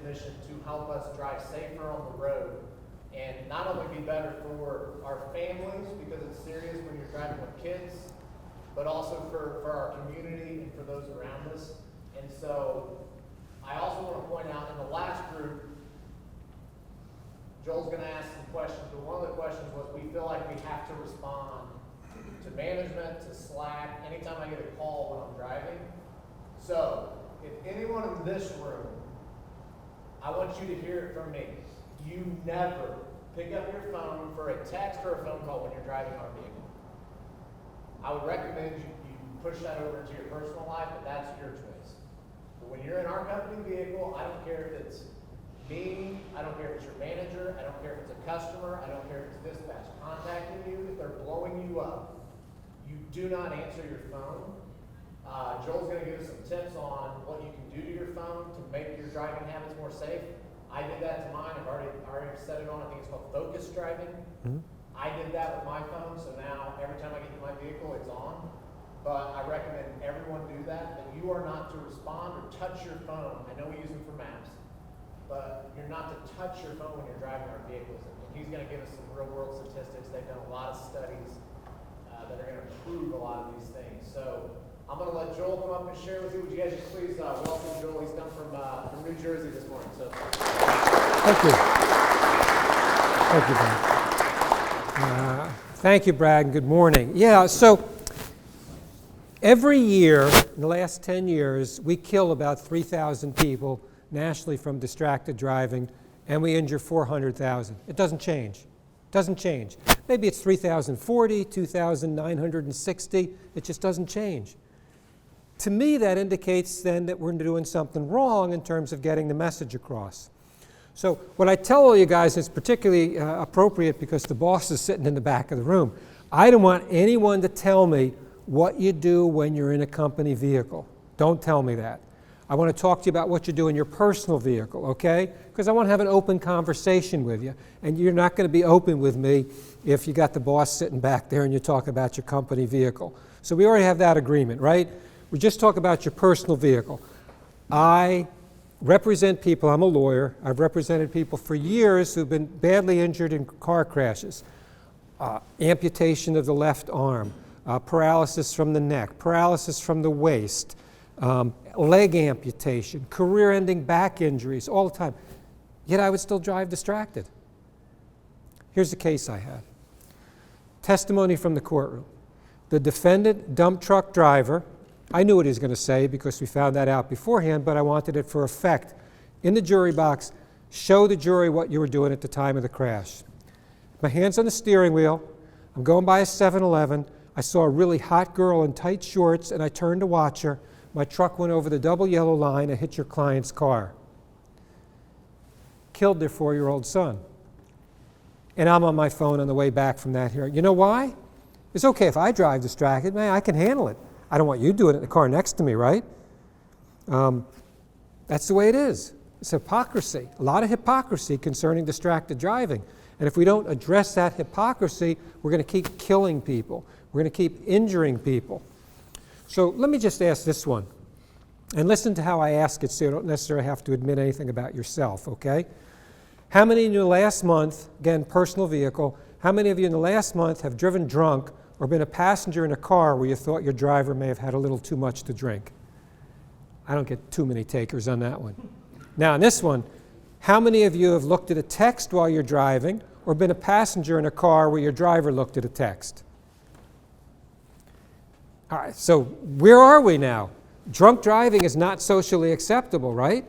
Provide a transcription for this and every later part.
mission to help us drive safer on the road and not only be better for our families, because it's serious when you're driving with kids, but also for our community and for those around us. And so I also want to point out in the last group, Joel's going to ask some questions, but one of the questions was we feel like we have to respond to management, to Slack, anytime I get a call when I'm driving. So if anyone in this room, I want you to hear it from me. You never pick up your phone for a text or a phone call when you're driving our vehicle. I would recommend you push that over into your personal life, but that's your choice. But when you're in our company vehicle, I don't care if it's me, I don't care if it's your manager, I don't care if it's a customer, I don't care if it's dispatch contacting you, if they're blowing you up, you do not answer your phone. Joel's going to give us some tips on what you can do to your phone to make your driving habits more safe. I did that to mine. I've already set it on. I think it's called focus driving. Mm-hmm. I did that with my phone, so now every time I get in my vehicle, it's on. But I recommend everyone do that. But you are not to respond or touch your phone. I know we use them for maps, but you're not to touch your phone when you're driving our vehicles. And he's going to give us some real-world statistics. They've done a lot of studies that are going to prove a lot of these things. So I'm going to let Joel come up and share with you. Would you guys just please welcome Joel? He's come from New Jersey this morning. So thank you. Thank you, Brad. Thank you, Brad, and good morning. Yeah, so every year, in the last 10 years, we kill about 3,000 people nationally from distracted driving, and we injure 400,000. It doesn't change. It doesn't change. Maybe it's 3,040, 2,960. It just doesn't change. To me, that indicates then that we're doing something wrong in terms of getting the message across. So what I tell all you guys is particularly appropriate because the boss is sitting in the back of the room. I don't want anyone to tell me what you do when you're in a company vehicle. Don't tell me that. I want to talk to you about what you do in your personal vehicle, okay? Because I want to have an open conversation with you. And you're not going to be open with me if you got the boss sitting back there and you talk about your company vehicle. So we already have that agreement, right? We just talk about your personal vehicle. I represent people. I'm a lawyer. I've represented people for years who've been badly injured in car crashes. Amputation of the left arm, paralysis from the neck, paralysis from the waist, leg amputation, career-ending back injuries, all the time. Yet I would still drive distracted. Here's the case I had. Testimony from the courtroom. The defendant, dump truck driver, I knew what he was going to say because we found that out beforehand, but I wanted it for effect. In the jury box, show the jury what you were doing at the time of the crash. My hand's on the steering wheel. I'm going by a 7-Eleven. I saw a really hot girl in tight shorts, and I turned to watch her. My truck went over the double yellow line and hit your client's car. Killed their 4-year-old son. And I'm on my phone on the way back from that hearing. You know why? It's okay if I drive distracted. Man, I can handle it. I don't want you doing it in the car next to me, right? That's the way it is. It's hypocrisy. A lot of hypocrisy concerning distracted driving. And if we don't address that hypocrisy, we're going to keep killing people. We're going to keep injuring people. So let me just ask this one. And listen to how I ask it so you don't necessarily have to admit anything about yourself, okay? How many in the last month, again, personal vehicle, how many of you in the last month have driven drunk or been a passenger in a car where you thought your driver may have had a little too much to drink? I don't get too many takers on that one. Now, on this one, how many of you have looked at a text while you're driving or been a passenger in a car where your driver looked at a text? All right, so where are we now? Drunk driving is not socially acceptable, right?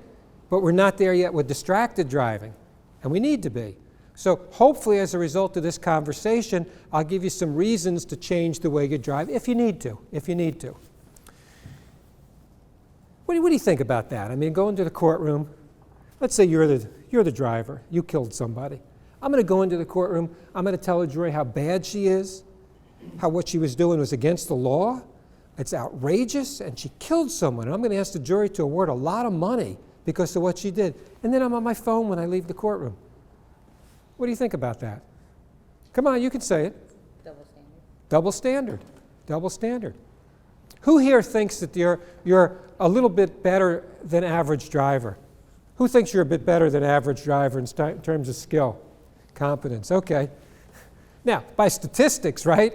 But we're not there yet with distracted driving, and we need to be. So hopefully as a result of this conversation, I'll give you some reasons to change the way you drive if you need to, What do you think about that? I mean, go into the courtroom. Let's say you're the driver. You killed somebody. I'm going to go into the courtroom. I'm going to tell a jury how bad she is, how what she was doing was against the law. It's outrageous, and she killed someone. And I'm going to ask the jury to award a lot of money because of what she did. And then I'm on my phone when I leave the courtroom. What do you think about that? Come on, you can say it. Double standard. Double standard. Double standard. Who here thinks that you're a little bit better than average driver? Who thinks you're a bit better than average driver in terms of skill, competence? Okay. Now, by statistics, right?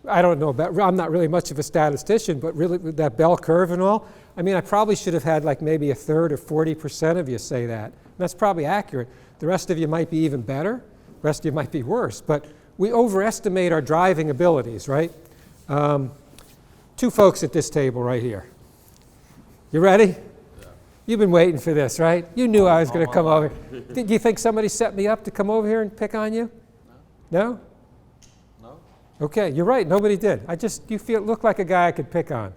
I don't know about, I'm not really much of a statistician, but really with that bell curve and all, I mean, I probably should have had like maybe a third or 40% of you say that. And that's probably accurate. The rest of you might be even better. The rest of you might be worse. But we overestimate our driving abilities, right? Two folks at this table right here. You ready? Yeah. You've been waiting for this, right? You knew I was going to come over. Did you think somebody set me up to come over here and pick on you? No? No? Okay, you're right. Nobody did. You look like a guy I could pick on.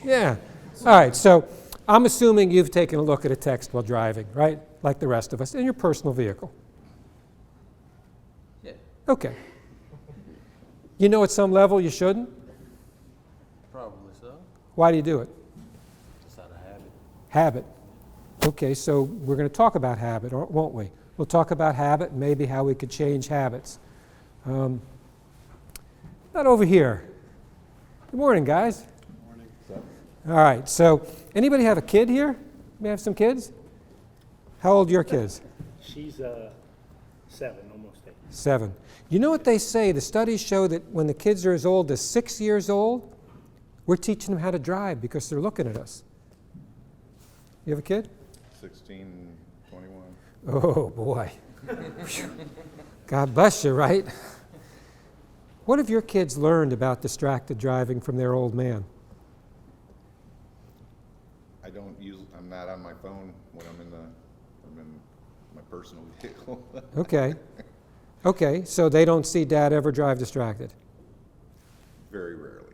Yeah. All right, so I'm assuming you've taken a look at a text while driving, right? Like the rest of us, in your personal vehicle. Yeah. Okay. You know at some level you shouldn't? Probably so. Why do you do it? Just out of habit. Habit. Okay, so we're going to talk about habit, won't we? We'll talk about habit and maybe how we could change habits. Not over here. Good morning, guys. Good morning. All right, so anybody have a kid here? May have some kids? How old are your kids? She's 7, almost 8. 7. You know what they say? The studies show that when the kids are as old as 6 years old, we're teaching them how to drive because they're looking at us. You have a kid? 16, 21. Oh, boy. God bless you, right? What have your kids learned about distracted driving from their old man? I'm not on my phone when I'm in my personal vehicle. Okay. Okay, so they don't see Dad ever drive distracted? Very rarely.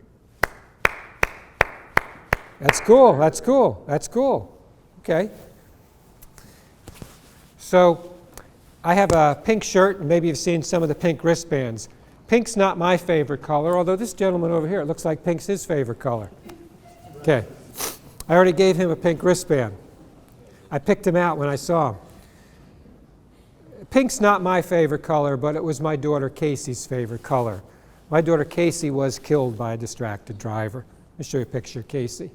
That's cool, that's cool, that's cool. Okay. So I have a pink shirt, and maybe you've seen some of the pink wristbands. Pink's not my favorite color, although this gentleman over here, it looks like pink's his favorite color. Okay. I already gave him a pink wristband. I picked him out when I saw him. Pink's not my favorite color, but it was my daughter Casey's favorite color. My daughter Casey was killed by a distracted driver. Let me show you a picture of Casey.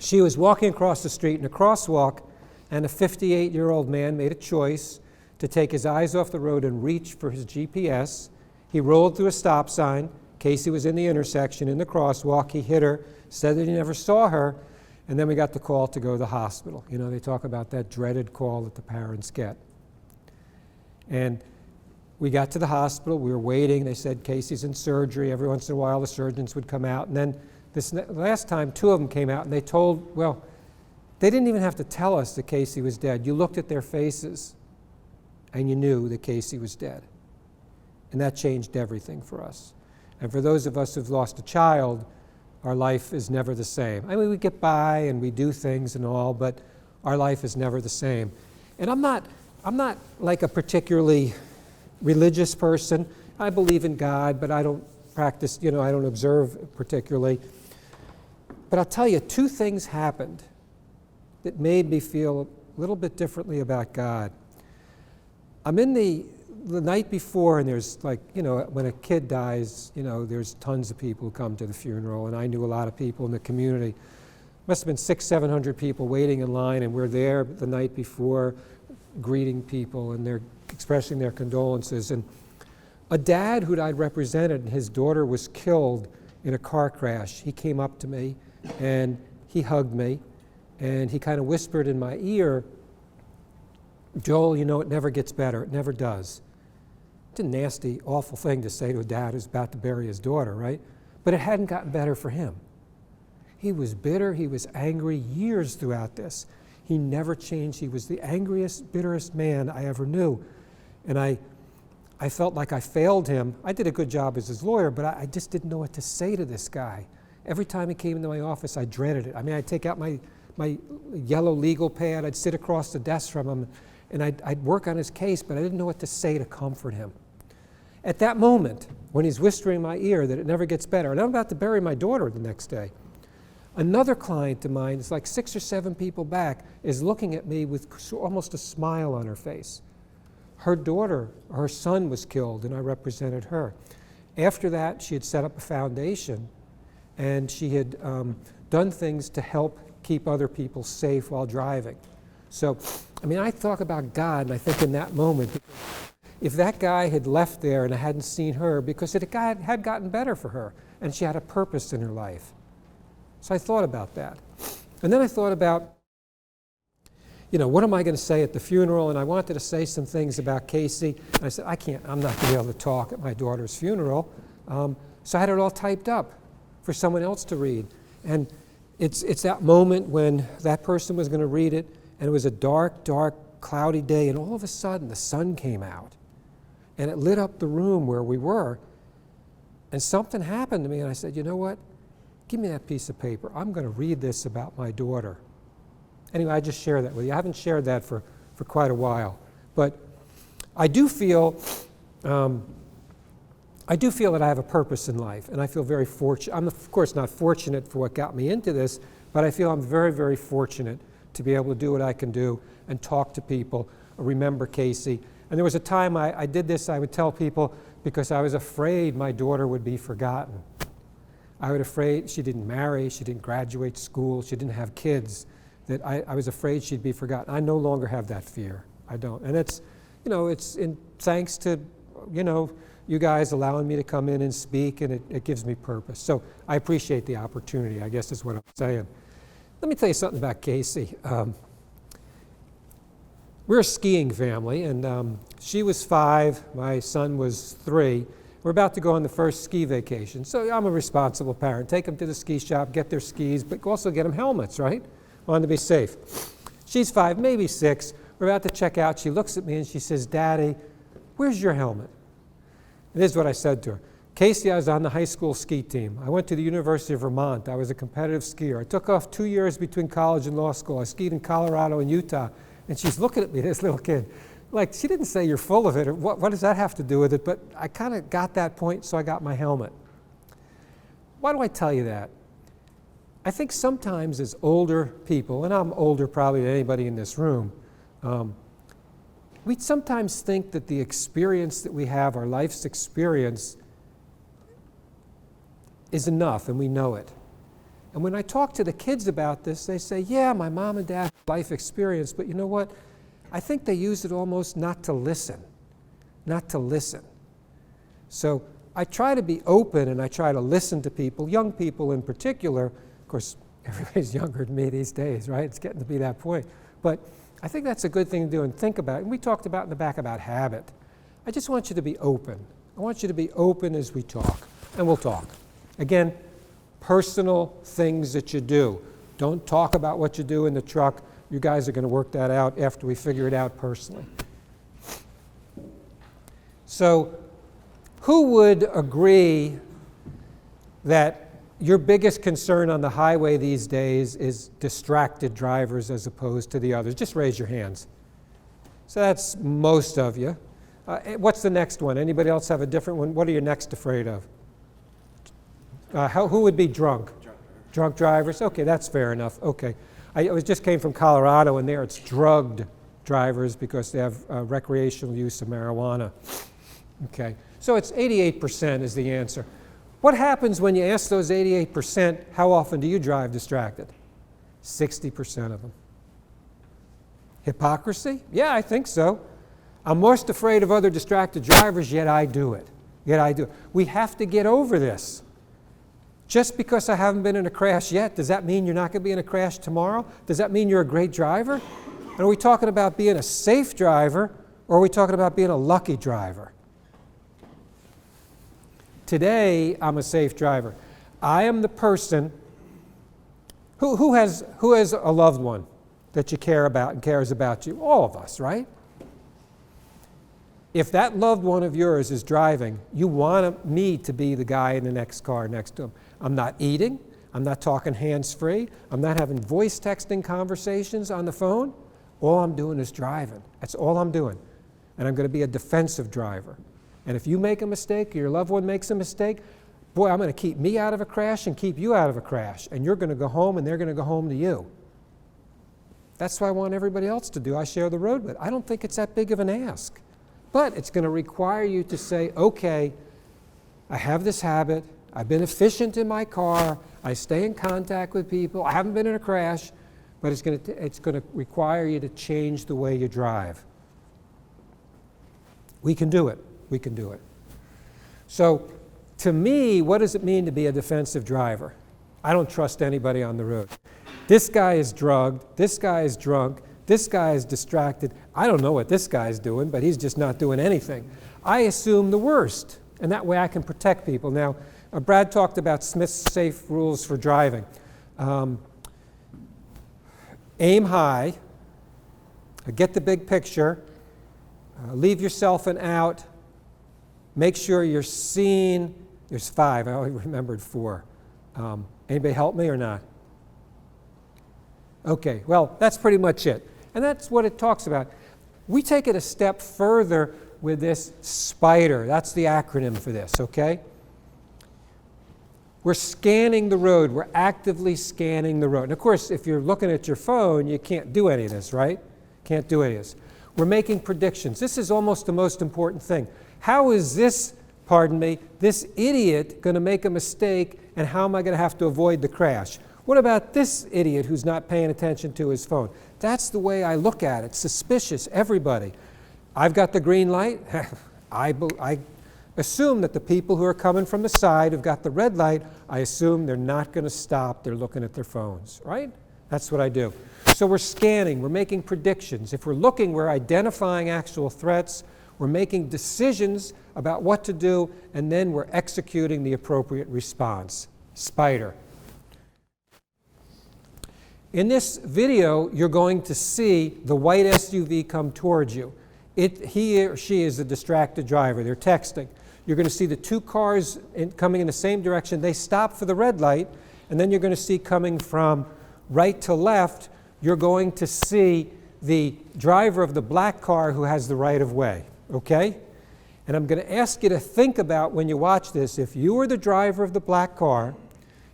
She was walking across the street in a crosswalk, and a 58-year-old man made a choice to take his eyes off the road and reach for his GPS. He rolled through a stop sign. Casey was in the intersection in the crosswalk. He hit her, said that he never saw her, and then we got the call to go to the hospital. You know, they talk about that dreaded call that the parents get. And we got to the hospital. We were waiting. They said Casey's in surgery. Every once in a while, the surgeons would come out. And then this last time, 2 of them came out, and they told, well, they didn't even have to tell us that Casey was dead. You looked at their faces, and you knew that Casey was dead. And that changed everything for us. And for those of us who've lost a child, our life is never the same. I mean, we get by and we do things and all, but our life is never the same. And I'm not like a particularly religious person. I believe in God, but I don't practice, I don't observe particularly. But I'll tell you, 2 things happened that made me feel a little bit differently about God. I'm in the night before, and there's when a kid dies, there's tons of people who come to the funeral, and I knew a lot of people in the community. Must have been 600-700 people waiting in line, and we're there the night before greeting people, and they're expressing their condolences. And a dad who I'd represented, his daughter was killed in a car crash. He came up to me, and he hugged me, and he kind of whispered in my ear, "Joel, it never gets better. It never does." It's a nasty, awful thing to say to a dad who's about to bury his daughter, right? But it hadn't gotten better for him. He was bitter. He was angry years throughout this. He never changed. He was the angriest, bitterest man I ever knew. And I felt like I failed him. I did a good job as his lawyer, but I just didn't know what to say to this guy. Every time he came into my office, I dreaded it. I mean, I'd take out my yellow legal pad. I'd sit across the desk from him, and I'd work on his case, but I didn't know what to say to comfort him. At that moment, when he's whispering in my ear that it never gets better, and I'm about to bury my daughter the next day, another client of mine, it's like 6 or 7 people back, is looking at me with almost a smile on her face. Her daughter, her son was killed, and I represented her. After that, she had set up a foundation, and she had done things to help keep other people safe while driving. So, I mean, I talk about God, and I think in that moment, if that guy had left there and I hadn't seen her, because it had gotten better for her, and she had a purpose in her life. So I thought about that. And then I thought about, what am I going to say at the funeral? And I wanted to say some things about Casey. And I said, I'm not going to be able to talk at my daughter's funeral. So I had it all typed up for someone else to read. And it's that moment when that person was going to read it, and it was a dark, dark, cloudy day, and all of a sudden the sun came out, and it lit up the room where we were, and something happened to me, and I said, you know what? Give me that piece of paper. I'm going to read this about my daughter. Anyway, I just share that with you. I haven't shared that for quite a while. But I do feel that I have a purpose in life, and I feel very fortunate. I'm, of course, not fortunate for what got me into this, but I feel I'm very, very fortunate to be able to do what I can do and talk to people, remember Casey. And there was a time I did this, I would tell people, because I was afraid my daughter would be forgotten. I was afraid she didn't marry, she didn't graduate school, she didn't have kids, that I was afraid she'd be forgotten. I no longer have that fear. I don't. And it's, it's in thanks to, you guys allowing me to come in and speak, and it gives me purpose. So I appreciate the opportunity, I guess is what I'm saying. Let me tell you something about Casey. We're a skiing family, and she was 5, my son was 3. We're about to go on the first ski vacation. So I'm a responsible parent. Take them to the ski shop, get their skis, but also get them helmets, right? Want to be safe. She's 5, maybe 6. We're about to check out. She looks at me and she says, Daddy, where's your helmet? And this is what I said to her. Casey, I was on the high school ski team. I went to the University of Vermont. I was a competitive skier. I took off 2 years between college and law school. I skied in Colorado and Utah. And she's looking at me, this little kid. Like, she didn't say you're full of it, or what does that have to do with it? But I kind of got that point, so I got my helmet. Why do I tell you that? I think sometimes as older people, and I'm older probably than anybody in this room, we sometimes think that the experience that we have, our life's experience, is enough, and we know it. And when I talk to the kids about this, they say, yeah, my mom and dad have life experience, but you know what? I think they use it almost not to listen. So I try to be open, and I try to listen to people, young people in particular. Of course, everybody's younger than me these days, right? It's getting to be that point. But I think that's a good thing to do and think about. And we talked about in the back about habit. I just want you to be open. I want you to be open as we talk, and we'll talk. Again, personal things that you do. Don't talk about what you do in the truck. You guys are going to work that out after we figure it out personally. So, who would agree that your biggest concern on the highway these days is distracted drivers as opposed to the others? Just raise your hands. So that's most of you. What's the next one? Anybody else have a different one? What are you next afraid of? Who would be drunk? Drunk drivers? Okay, that's fair enough. Okay. I just came from Colorado, and there it's drugged drivers because they have recreational use of marijuana. Okay, so it's 88% is the answer. What happens when you ask those 88%, how often do you drive distracted? 60% of them. Hypocrisy? Yeah, I think so. I'm most afraid of other distracted drivers, yet I do it. We have to get over this. Just because I haven't been in a crash yet, does that mean you're not going to be in a crash tomorrow? Does that mean you're a great driver? And are we talking about being a safe driver, or are we talking about being a lucky driver? Today, I'm a safe driver. I am the person who has a loved one that you care about and cares about you. All of us, right? If that loved one of yours is driving, you want me to be the guy in the next car next to him. I'm not eating. I'm not talking hands-free. I'm not having voice texting conversations on the phone. All I'm doing is driving. That's all I'm doing. And I'm going to be a defensive driver. And if you make a mistake or your loved one makes a mistake, boy, I'm going to keep me out of a crash and keep you out of a crash. And you're going to go home and they're going to go home to you. That's what I want everybody else to do. I share the road with. I don't think it's that big of an ask. But it's going to require you to say, okay, I have this habit. I've been efficient in my car, I stay in contact with people, I haven't been in a crash, but it's going to require you to change the way you drive. We can do it. We can do it. So, to me, what does it mean to be a defensive driver? I don't trust anybody on the road. This guy is drugged, this guy is drunk, this guy is distracted. I don't know what this guy's doing, but he's just not doing anything. I assume the worst, and that way I can protect people. Now, Brad talked about Smith's safe rules for driving. Aim high, get the big picture, leave yourself an out, make sure you're seen. There's 5, I only remembered 4. Anybody help me or not? Okay, well, that's pretty much it. And that's what it talks about. We take it a step further with this SPIDER. That's the acronym for this, okay? We're scanning the road. We're actively scanning the road. And of course, if you're looking at your phone, you can't do any of this, right? Can't do any of this. We're making predictions. This is almost the most important thing. How is this, this idiot going to make a mistake, and how am I going to have to avoid the crash? What about this idiot who's not paying attention to his phone? That's the way I look at it. Suspicious, everybody. I've got the green light. I assume that the people who are coming from the side who've got the red light, I assume they're not going to stop. They're looking at their phones, right? That's what I do. So we're scanning. We're making predictions. If we're looking, we're identifying actual threats. We're making decisions about what to do, and then we're executing the appropriate response. SPIDER. In this video, you're going to see the white SUV come towards you. He or she is a distracted driver. They're texting. You're going to see the 2 cars coming in the same direction. They stop for the red light, and then you're going to see coming from right to left, you're going to see the driver of the black car who has the right of way, okay? And I'm going to ask you to think about, when you watch this, if you were the driver of the black car,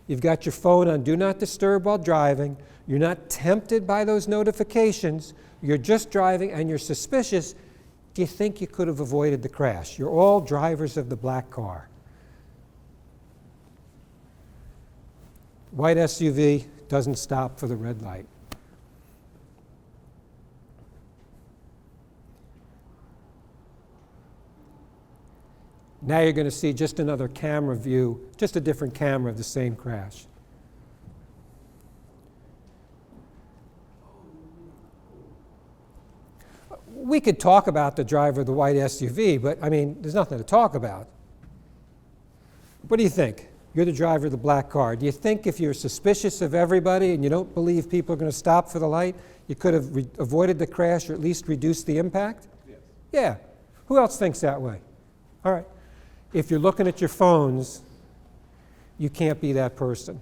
you've got your phone on Do Not Disturb while driving, you're not tempted by those notifications, you're just driving and you're suspicious, do you think you could have avoided the crash? You're all drivers of the black car. White SUV doesn't stop for the red light. Now you're going to see just another camera view, just a different camera of the same crash. We could talk about the driver of the white SUV, but I mean, there's nothing to talk about. What do you think? You're the driver of the black car. Do you think if you're suspicious of everybody and you don't believe people are going to stop for the light, you could have avoided the crash or at least reduced the impact? Yes. Yeah. Who else thinks that way? All right. If you're looking at your phones, you can't be that person.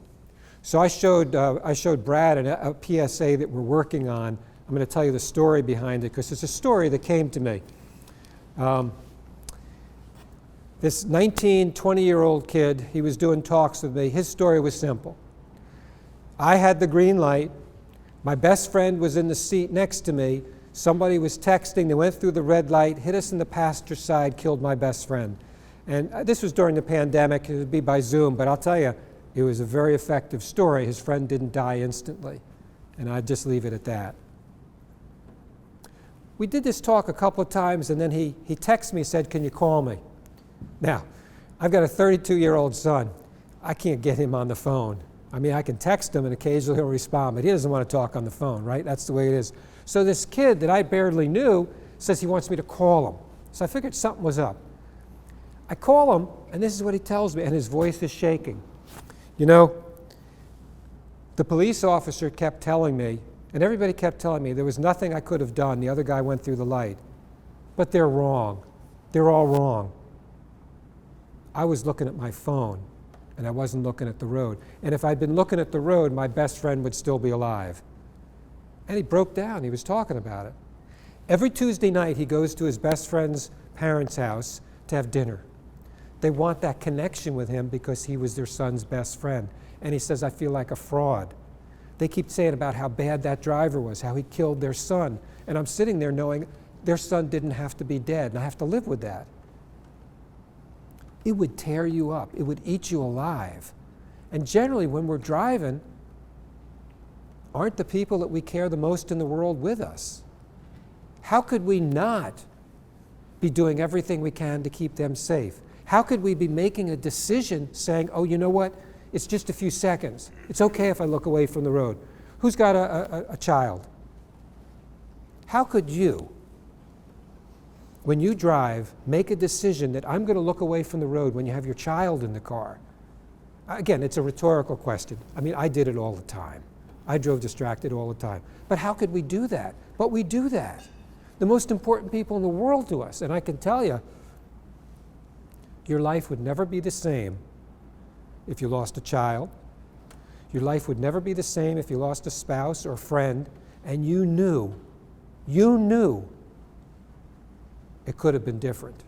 So I showed Brad a PSA that we're working on. I'm going to tell you the story behind it because it's a story that came to me. This 20-year-old kid, he was doing talks with me. His story was simple. I had the green light. My best friend was in the seat next to me. Somebody was texting. They went through the red light, hit us in the passenger side, killed my best friend. And this was during the pandemic. It would be by Zoom, but I'll tell you, it was a very effective story. His friend didn't die instantly. And I'd just leave it at that. We did this talk a couple of times, and then he texted me and said, "Can you call me?" Now, I've got a 32-year-old son. I can't get him on the phone. I mean, I can text him, and occasionally he'll respond, but he doesn't want to talk on the phone, right? That's the way it is. So this kid that I barely knew says he wants me to call him. So I figured something was up. I call him, and this is what he tells me, and his voice is shaking. You know, the police officer kept telling me, and everybody kept telling me there was nothing I could have done. The other guy went through the light. But they're wrong. They're all wrong. I was looking at my phone, and I wasn't looking at the road. And if I'd been looking at the road, my best friend would still be alive. And he broke down. He was talking about it. Every Tuesday night, he goes to his best friend's parents' house to have dinner. They want that connection with him because he was their son's best friend. And he says, "I feel like a fraud." They keep saying about how bad that driver was, how he killed their son. And I'm sitting there knowing their son didn't have to be dead, and I have to live with that. it would tear you up. It would eat you alive. And generally, when we're driving, aren't the people that we care the most in the world with us? How could we not be doing everything we can to keep them safe? How could we be making a decision saying, oh, you know what? It's just a few seconds. It's okay if I look away from the road. Who's got a child? How could you, when you drive, make a decision that I'm going to look away from the road when you have your child in the car? Again, it's a rhetorical question. I mean, I did it all the time. I drove distracted all the time. But how could we do that? But we do that. The most important people in the world to us. And I can tell you, your life would never be the same if you lost a child. Your life would never be the same if you lost a spouse or a friend, and you knew it could have been different.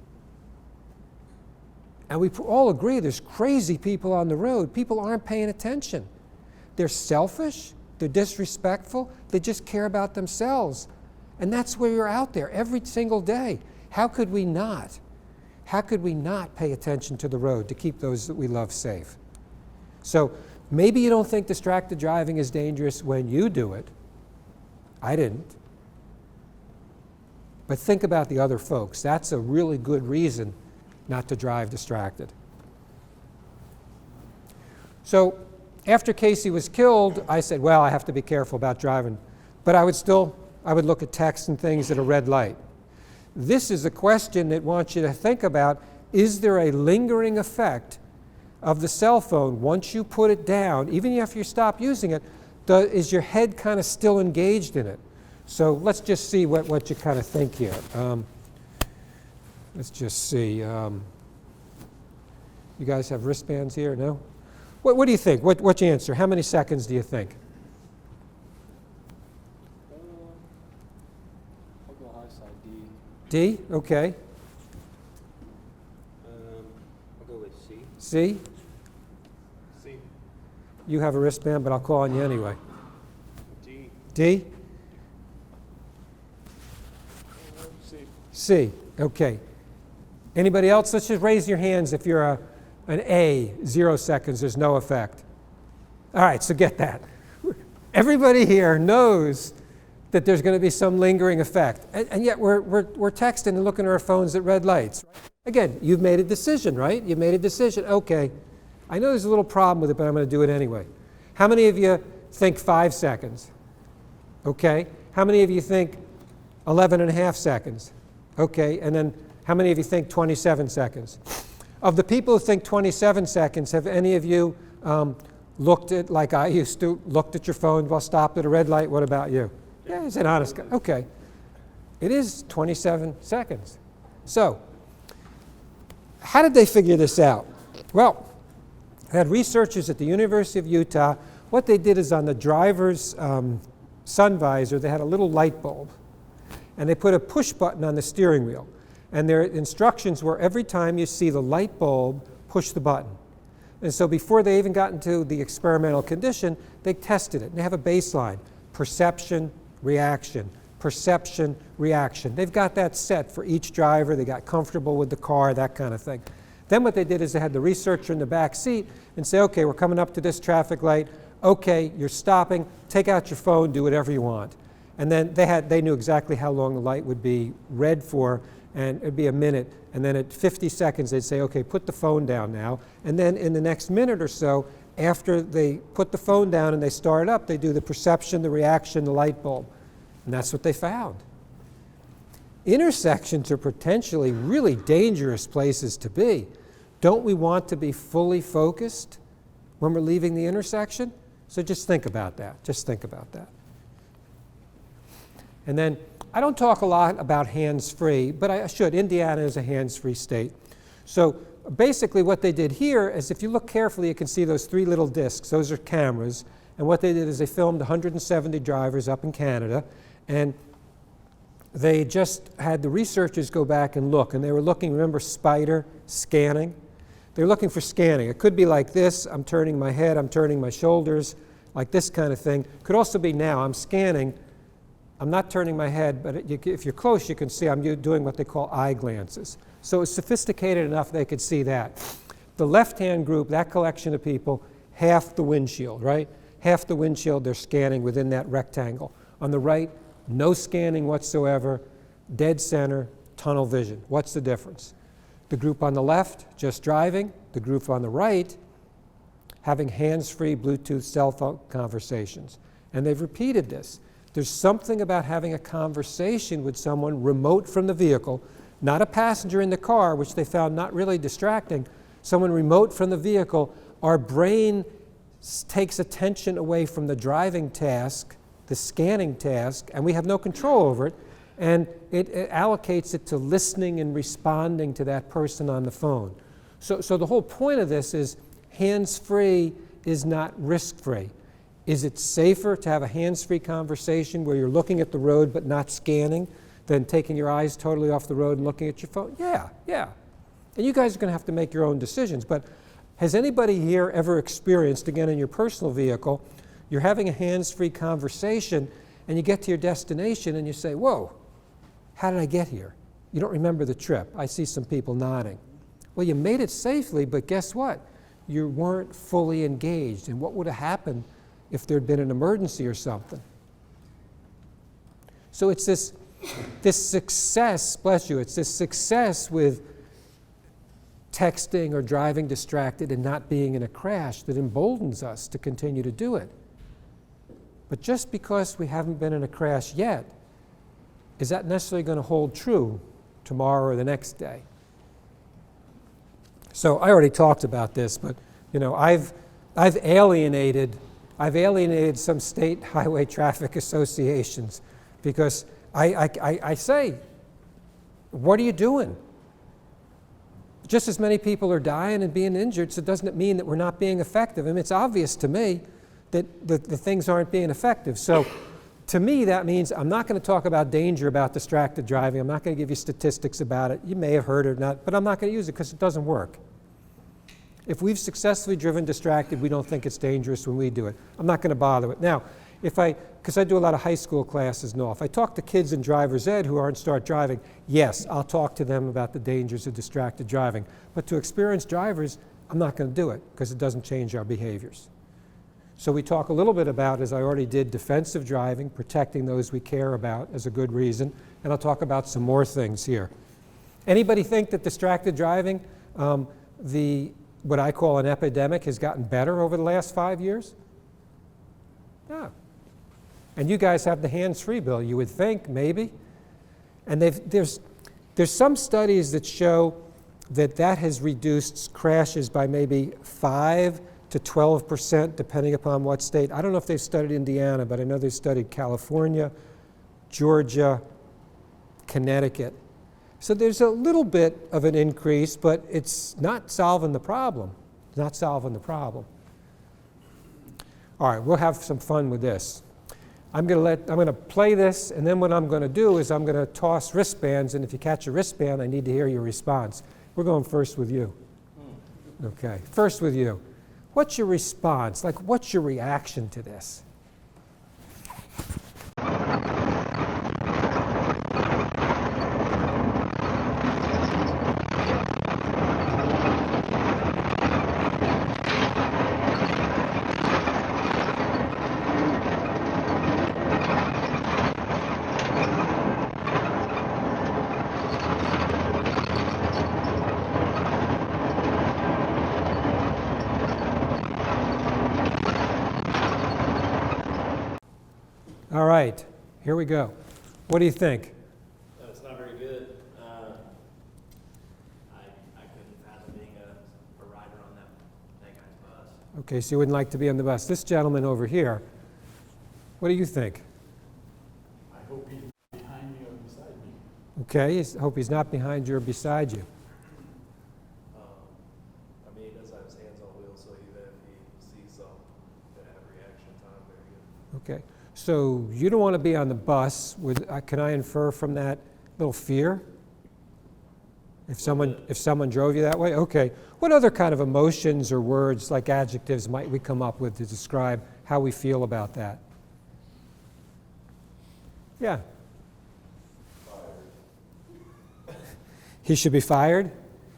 And we all agree there's crazy people on the road. People aren't paying attention. They're selfish, they're disrespectful, they just care about themselves. And that's where you're out there every single day. How could we not? How could we not pay attention to the road to keep those that we love safe? So maybe you don't think distracted driving is dangerous when you do it. I didn't. But think about the other folks. That's a really good reason not to drive distracted. So after Casey was killed, I said, well, I have to be careful about driving. But I would look at texts and things at a red light. This is a question that wants you to think about, is there a lingering effect of the cell phone once you put it down, even if you stop using it, is your head kind of still engaged in it? So let's just see what you kind of think here. Let's just see. You guys have wristbands here, no? What do you think? What's your answer? How many seconds do you think? I'll go high side D? D. Okay. I'll go with C. C? C. You have a wristband, but I'll call on you anyway. D. D? C. C. Okay. Anybody else? Let's just raise your hands if you're an A, 0 seconds, there's no effect. All right, so get that. Everybody here knows that there's going to be some lingering effect. And yet we're texting and looking at our phones at red lights. Again, you've made a decision, right? You've made a decision. Okay, I know there's a little problem with it, but I'm going to do it anyway. How many of you think 5 seconds? Okay. How many of you think 11 and a half seconds? Okay, and then how many of you think 27 seconds? Of the people who think 27 seconds, have any of you looked at, like I used to, looked at your phone while stopped at a red light? What about you? Yeah, it's an honest guy. Okay. It is 27 seconds. So, how did they figure this out? Well, I had researchers at the University of Utah. What they did is on the driver's sun visor, they had a little light bulb. And they put a push button on the steering wheel. And their instructions were every time you see the light bulb, push the button. And so before they even got into the experimental condition, they tested it. And they have a baseline: perception, reaction, perception, reaction. They've got that set for each driver. They got comfortable with the car, that kind of thing. Then what they did is they had the researcher in the back seat and say, okay, we're coming up to this traffic light. Okay, you're stopping. Take out your phone, do whatever you want. And then they knew exactly how long the light would be red for, and it'd be a minute. And then at 50 seconds, they'd say, okay, put the phone down now. And then in the next minute or so, after they put the phone down and they start up, they do the perception, the reaction, the light bulb. And that's what they found. Intersections are potentially really dangerous places to be. Don't we want to be fully focused when we're leaving the intersection? So just think about that. Just think about that. And then, I don't talk a lot about hands-free, but I should. Indiana is a hands-free state. So basically what they did here is, if you look carefully, you can see those 3 little discs. Those are cameras. And what they did is they filmed 170 drivers up in Canada, and they just had the researchers go back and look. And they were looking, remember, spider scanning? They were looking for scanning. It could be like this: I'm turning my head, I'm turning my shoulders, like this kind of thing. Could also be now, I'm scanning. I'm not turning my head, but if you're close, you can see I'm doing what they call eye glances. So it's sophisticated enough they could see that. The left-hand group, that collection of people, half the windshield, right? Half the windshield they're scanning within that rectangle. On the right, no scanning whatsoever, dead center, tunnel vision. What's the difference? The group on the left, just driving. The group on the right, having hands-free Bluetooth cell phone conversations. And they've repeated this. There's something about having a conversation with someone remote from the vehicle, not a passenger in the car, which they found not really distracting, someone remote from the vehicle. Our brain takes attention away from the driving task, the scanning task, and we have no control over it, and it allocates it to listening and responding to that person on the phone. So the whole point of this is hands-free is not risk-free. Is it safer to have a hands-free conversation where you're looking at the road but not scanning than taking your eyes totally off the road and looking at your phone? Yeah. And you guys are going to have to make your own decisions. But has anybody here ever experienced, again in your personal vehicle, you're having a hands-free conversation and you get to your destination and you say, whoa, how did I get here? You don't remember the trip. I see some people nodding. Well, you made it safely, but guess what? You weren't fully engaged. And what would have happened if there'd been an emergency or something? So it's this success, bless you, it's this success with texting or driving distracted and not being in a crash that emboldens us to continue to do it. But just because we haven't been in a crash yet, is that necessarily going to hold true tomorrow or the next day? So I already talked about this, but you know, I've alienated some state highway traffic associations because I say, what are you doing? Just as many people are dying and being injured, so doesn't it mean that we're not being effective? I mean, it's obvious to me that the things aren't being effective. So to me, that means I'm not going to talk about danger about distracted driving. I'm not going to give you statistics about it. You may have heard it or not, but I'm not going to use it because it doesn't work. If we've successfully driven distracted, we don't think it's dangerous when we do it. I'm not going to bother with it. Now, because I do a lot of high school classes and all, if I talk to kids in driver's ed who aren't start driving, yes, I'll talk to them about the dangers of distracted driving. But to experienced drivers, I'm not going to do it because it doesn't change our behaviors. So we talk a little bit about, as I already did, defensive driving, protecting those we care about as a good reason, and I'll talk about some more things here. Anybody think that distracted driving, what I call an epidemic, has gotten better over the last 5 years? Yeah. And you guys have the hands-free bill, you would think, maybe. And there's some studies that show that has reduced crashes by maybe 5 to 12%, depending upon what state. I don't know if they've studied Indiana, but I know they've studied California, Georgia, Connecticut. So there's a little bit of an increase, but it's not solving the problem. It's not solving the problem. All right, we'll have some fun with this. I'm going to play this, and then what I'm going to do is I'm going to toss wristbands, and if you catch a wristband, I need to hear your response. We're going first with you. Okay, first with you. What's your response? Like, what's your reaction to this? All right, here we go. What do you think? No, it's not very good. I couldn't fathom being a rider on that guy's bus. Okay, so you wouldn't like to be on the bus. This gentleman over here, what do you think? I hope he's behind me or beside me. Okay, I hope he's not behind you or beside you. I mean, he does have his hands on wheels, so even if he sees something, they have reaction time very good. Okay, so you don't want to be on the bus with, can I infer from that little fear? If someone drove you that way? Okay. What other kind of emotions or words, like adjectives, might we come up with to describe how we feel about that? Yeah. He should be fired?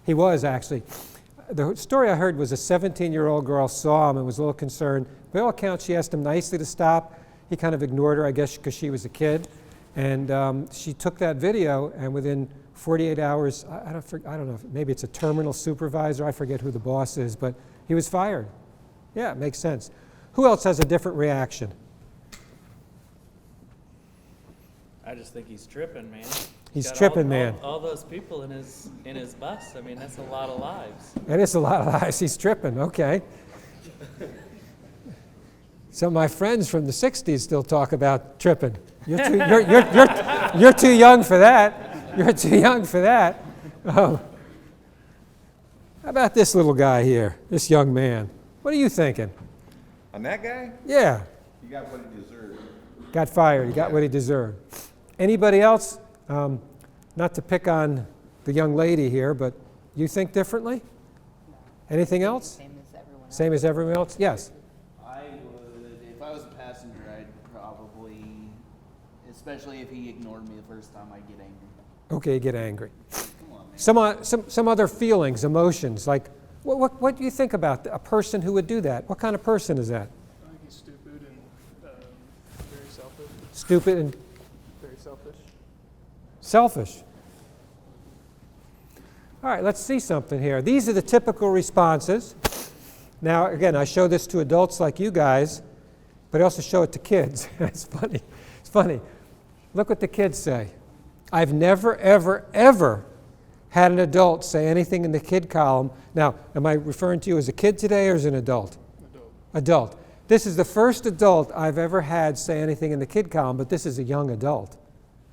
He was, actually. The story I heard was a 17-year-old girl saw him and was a little concerned. By all accounts, she asked him nicely to stop. He kind of ignored her, I guess, because she was a kid. And she took that video, and within 48 hours, I don't know, maybe it's a terminal supervisor, I forget who the boss is, but he was fired. Yeah, it makes sense. Who else has a different reaction? I just think he's tripping, man. He's Got tripping, man. All those people in his bus. I mean, that's a lot of lives. That is a lot of lies. He's tripping, okay. Some of my friends from the 60s still talk about tripping. You're too young for that. You're too young for that. Oh. How about this little guy here, this young man? What are you thinking? On that guy, Yeah, he got what he deserved. got fired. He got what he deserved. Anybody else? Not to pick on the young lady here, but you think differently? Anything else? Same as everyone else. Same as everyone else? Yes. I would, if I was a passenger, I'd probably, especially if he ignored me the first time, I'd get angry. Okay, you get angry. Come on, man. Some other feelings, emotions, like what do you think about a person who would do that? What kind of person is that? I think he's stupid and very selfish. Stupid and Very selfish. selfish. All right, let's see something here. These are the typical responses. Now, again, I show this to adults like you guys, but I also show it to kids. It's funny. It's funny. Look what the kids say. I've never, ever, ever had an adult say anything in the kid column. Now, am I referring to you as a kid today or as an adult? Adult. Adult. This is the first adult I've ever had say anything in the kid column, but this is a young adult.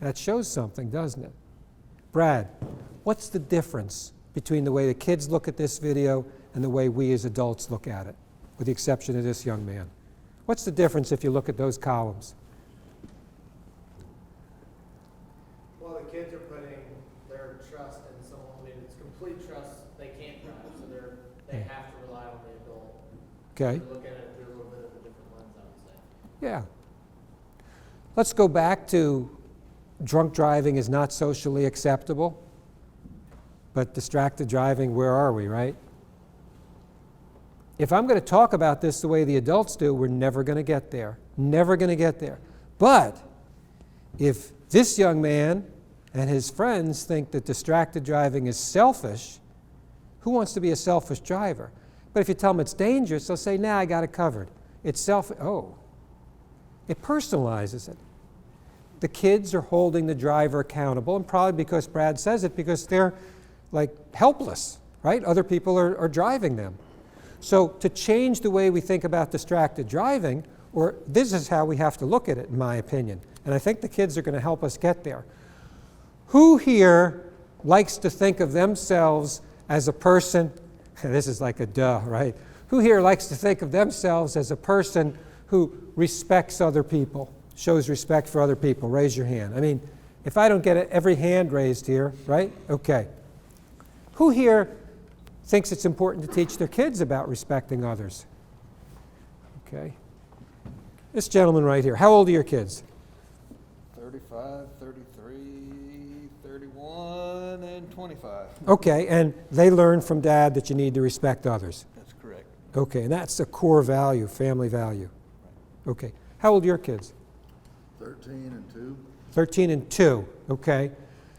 That shows something, doesn't it? Brad, what's the difference between the way the kids look at this video and the way we as adults look at it, with the exception of this young man? What's the difference if you look at those columns? Well, the kids are putting their trust in someone, I mean, it's complete trust, they can't drive, so they have to rely on the adult. Okay. They're looking at it through a little bit of a different lens, I would say. Yeah. Let's go back to drunk driving is not socially acceptable, but distracted driving, where are we, right? If I'm going to talk about this the way the adults do, we're never going to get there. Never going to get there. But if this young man and his friends think that distracted driving is selfish, who wants to be a selfish driver? But if you tell them it's dangerous, they'll say, nah, I got it covered. It's selfish. Oh. It personalizes it. The kids are holding the driver accountable, and probably because Brad says it, because they're like helpless, right? Other people are driving them. So to change the way we think about distracted driving, or this is how we have to look at it, in my opinion, and I think the kids are going to help us get there. Who here likes to think of themselves as a person, this is like a duh, right? Who here likes to think of themselves as a person who respects other people, shows respect for other people? Raise your hand. I mean, if I don't get every hand raised here, right? Okay. Who here thinks it's important to teach their kids about respecting others? Okay. This gentleman right here. How old are your kids? 35, 33, 31, and 25. Okay, and they learn from Dad that you need to respect others. That's correct. Okay, and that's a core value, family value. Okay. How old are your kids? 13 and 2. 13 and 2, okay.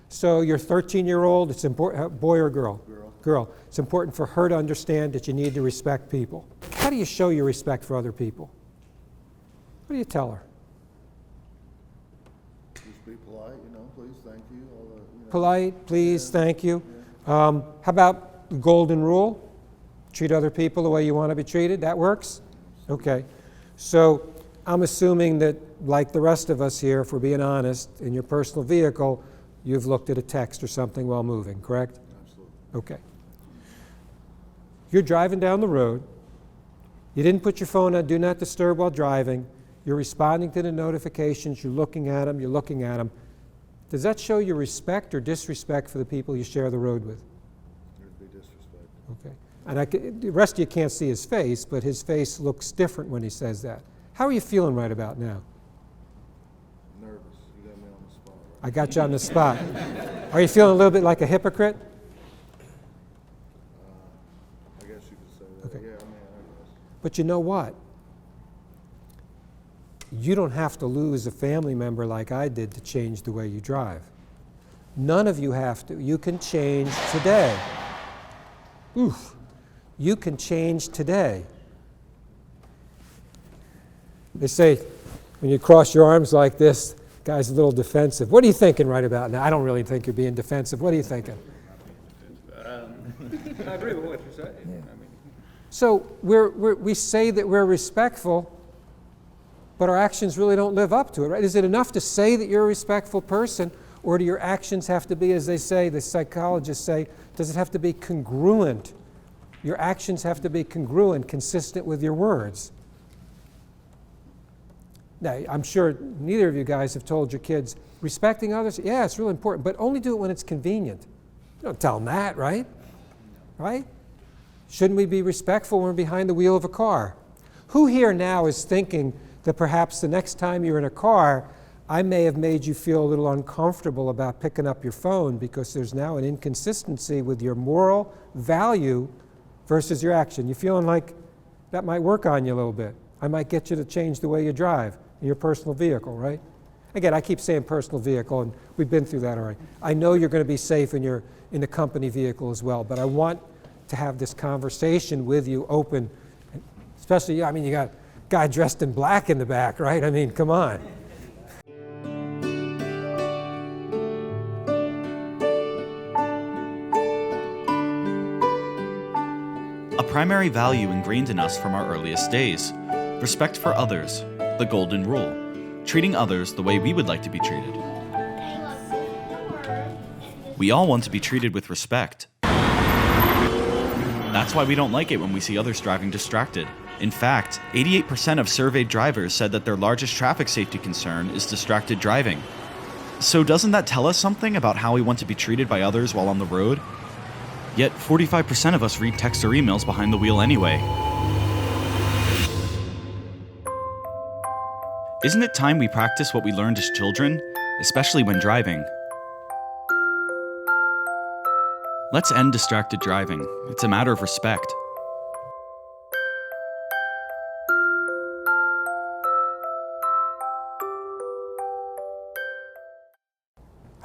So your 13-year-old, it's important, boy or girl? Girl. It's important for her to understand that you need to respect people. How do you show your respect for other people? What do you tell her? Just be polite, please, thank you. All the, Polite, please, thank you. How about the golden rule? Treat other people the way you want to be treated. That works? Okay. So I'm assuming that, like the rest of us here, if we're being honest, in your personal vehicle, you've looked at a text or something while moving, correct? Absolutely. Okay. You're driving down the road. You didn't put your phone on Do Not Disturb while driving. You're responding to the notifications. You're looking at them. You're looking at them. Does that show your respect or disrespect for the people you share the road with? There'd be disrespect. Okay. And the rest of you can't see his face, but his face looks different when he says that. How are you feeling right about now? Nervous. You got me on the spot. I got you on the spot. Are you feeling a little bit like a hypocrite? I guess you could say that. Okay. Yeah, I mean, I guess. But you know what? You don't have to lose a family member like I did to change the way you drive. None of you have to. You can change today. Oof. You can change today. They say when you cross your arms like this, guy's a little defensive. What are you thinking right about now? I don't really think you're being defensive. What are you thinking? I agree with what you're saying. I mean, So we say that we're respectful, but our actions really don't live up to it, right? Is it enough to say that you're a respectful person, or do your actions have to be, as they say, the psychologists say, does it have to be congruent? Your actions have to be congruent, consistent with your words. Now, I'm sure neither of you guys have told your kids, respecting others, yeah, it's really important, but only do it when it's convenient. You don't tell them that, right? Right? Shouldn't we be respectful when we're behind the wheel of a car? Who here now is thinking that perhaps the next time you're in a car, I may have made you feel a little uncomfortable about picking up your phone because there's now an inconsistency with your moral value versus your action? You feeling like that might work on you a little bit? I might get you to change the way you drive in your personal vehicle, right? Again, I keep saying personal vehicle, and we've been through that already. I know you're going to be safe in the company vehicle as well, but I want to have this conversation with you open, especially, I mean, you got a guy dressed in black in the back, right? I mean, come on. A primary value ingrained in us from our earliest days: respect for others, the golden rule, treating others the way we would like to be treated. We all want to be treated with respect. That's why we don't like it when we see others driving distracted. In fact, 88% of surveyed drivers said that their largest traffic safety concern is distracted driving. So doesn't that tell us something about how we want to be treated by others while on the road? Yet 45% of us read text or emails behind the wheel anyway. Isn't it time we practice what we learned as children, especially when driving? Let's end distracted driving. It's a matter of respect.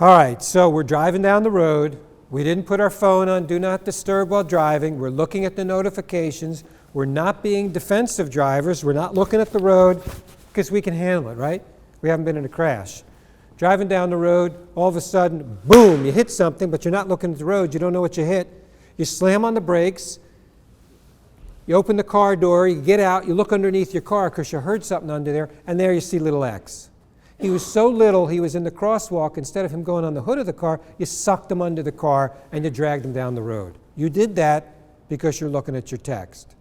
All right, so we're driving down the road. We didn't put our phone on Do Not Disturb while driving. We're looking at the notifications. We're not being defensive drivers. We're not looking at the road because we can handle it, right? We haven't been in a crash. Driving down the road, all of a sudden, boom, you hit something, but you're not looking at the road. You don't know what you hit. You slam on the brakes. You open the car door. You get out. You look underneath your car because you heard something under there, and there you see little X. He was so little, he was in the crosswalk. Instead of him going on the hood of the car, you sucked him under the car and you dragged him down the road. You did that because you're looking at your text.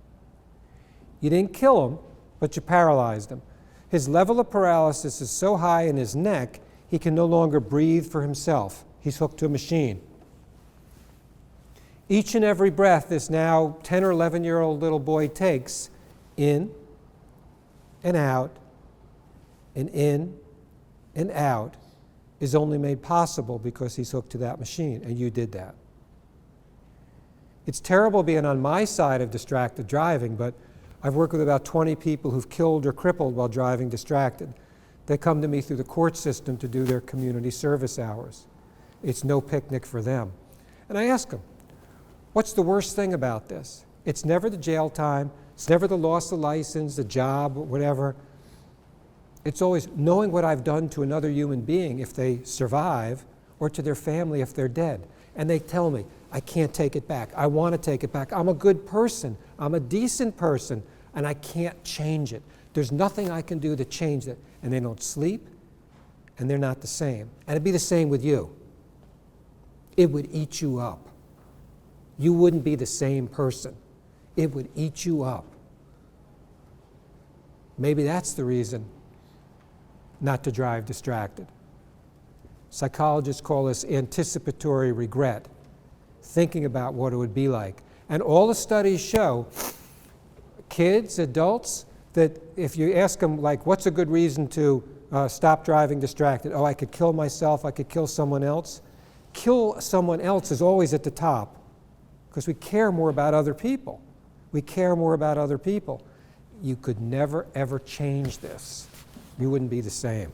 You didn't kill him, but you paralyzed him. His level of paralysis is so high in his neck, he can no longer breathe for himself. He's hooked to a machine. Each and every breath this now 10 or 11-year-old little boy takes, in and out, and in and out, is only made possible because he's hooked to that machine, and you did that. It's terrible being on my side of distracted driving, but I've worked with about 20 people who've killed or crippled while driving distracted. They come to me through the court system to do their community service hours. It's no picnic for them. And I ask them, what's the worst thing about this? It's never the jail time, it's never the loss of license, the job, whatever. It's always knowing what I've done to another human being if they survive, or to their family if they're dead. And they tell me, I can't take it back. I want to take it back. I'm a good person. I'm a decent person, and I can't change it. There's nothing I can do to change it. And they don't sleep, and they're not the same. And it'd be the same with you. It would eat you up. You wouldn't be the same person. It would eat you up. Maybe that's the reason not to drive distracted. Psychologists call this anticipatory regret, thinking about what it would be like. And all the studies show, kids, adults, that if you ask them, like, what's a good reason to stop driving distracted? Oh, I could kill myself, I could kill someone else. Kill someone else is always at the top because we care more about other people. We care more about other people. You could never, ever change this. You wouldn't be the same.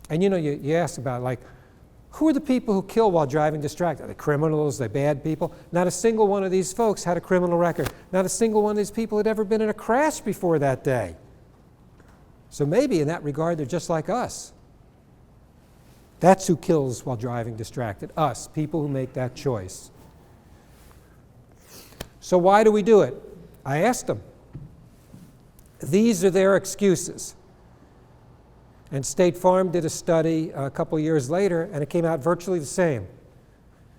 And you know, you ask about, like, who are the people who kill while driving distracted? Are they criminals? Are they bad people? Not a single one of these folks had a criminal record. Not a single one of these people had ever been in a crash before that day. So maybe in that regard, they're just like us. That's who kills while driving distracted. Us, people who make that choice. So why do we do it? I asked them. These are their excuses. And State Farm did a study a couple years later, and it came out virtually the same.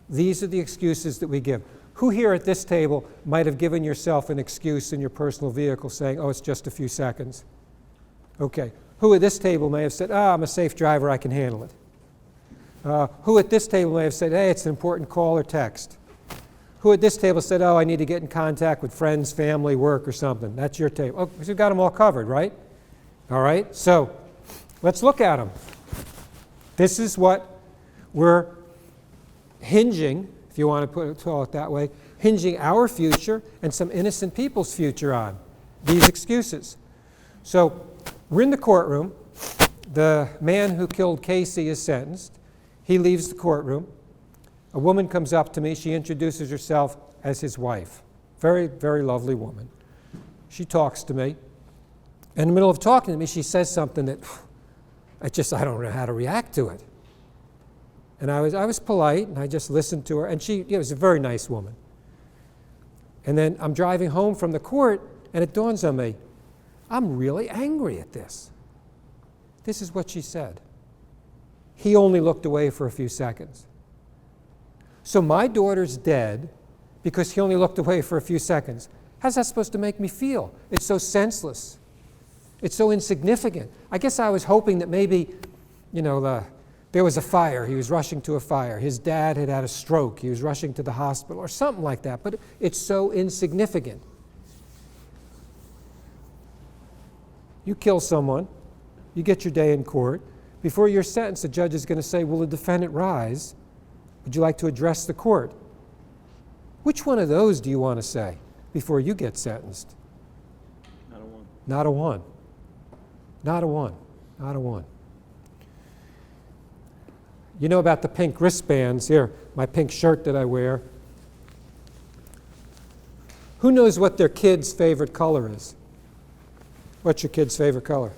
These are the excuses that we give. Who here at this table might have given yourself an excuse in your personal vehicle saying, oh, it's just a few seconds? Okay. Who at this table may have said, I'm a safe driver, I can handle it? Who at this table may have said, hey, it's an important call or text? Who at this table said, I need to get in contact with friends, family, work, or something? That's your table. Oh, we've got them all covered, right? All right, so let's look at them. This is what we're hinging, if you want to call it that way, hinging our future and some innocent people's future on, these excuses. So we're in the courtroom. The man who killed Casey is sentenced. He leaves the courtroom. A woman comes up to me. She introduces herself as his wife. Very, very lovely woman. She talks to me. In the middle of talking to me, she says something that I don't know how to react to it. And I was polite, and I just listened to her. And she was a very nice woman. And then I'm driving home from the court, and it dawns on me, I'm really angry at this. This is what she said. He only looked away for a few seconds. So my daughter's dead because he only looked away for a few seconds. How's that supposed to make me feel? It's so senseless. It's so insignificant. I guess I was hoping that maybe, there was a fire. He was rushing to a fire. His dad had had a stroke. He was rushing to the hospital or something like that. But it's so insignificant. You kill someone. You get your day in court. Before you're sentenced, the judge is going to say, will the defendant rise? Would you like to address the court? Which one of those do you want to say before you get sentenced? Not a one. Not a one. Not a one. Not a one. You know about the pink wristbands here, my pink shirt that I wear. Who knows what their kid's favorite color is? What's your kid's favorite color?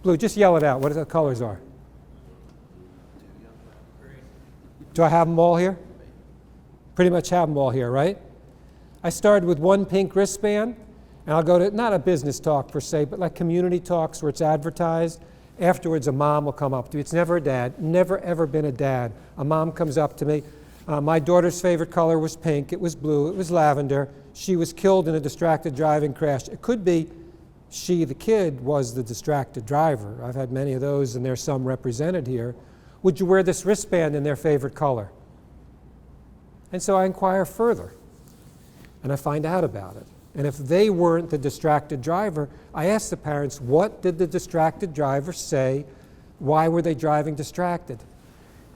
Blue. Just yell it out. What the colors are. Do I have them all here? Pretty much have them all here, right? I started with one pink wristband, and I'll go to, not a business talk per se, but like community talks where it's advertised. Afterwards, a mom will come up to me. It's never a dad, never ever been a dad. A mom comes up to me. My daughter's favorite color was pink, it was blue, it was lavender. She was killed in a distracted driving crash. It could be she, the kid, was the distracted driver. I've had many of those, and there's some represented here. Would you wear this wristband in their favorite color? And so I inquire further, and I find out about it. And if they weren't the distracted driver, I ask the parents, what did the distracted driver say? Why were they driving distracted?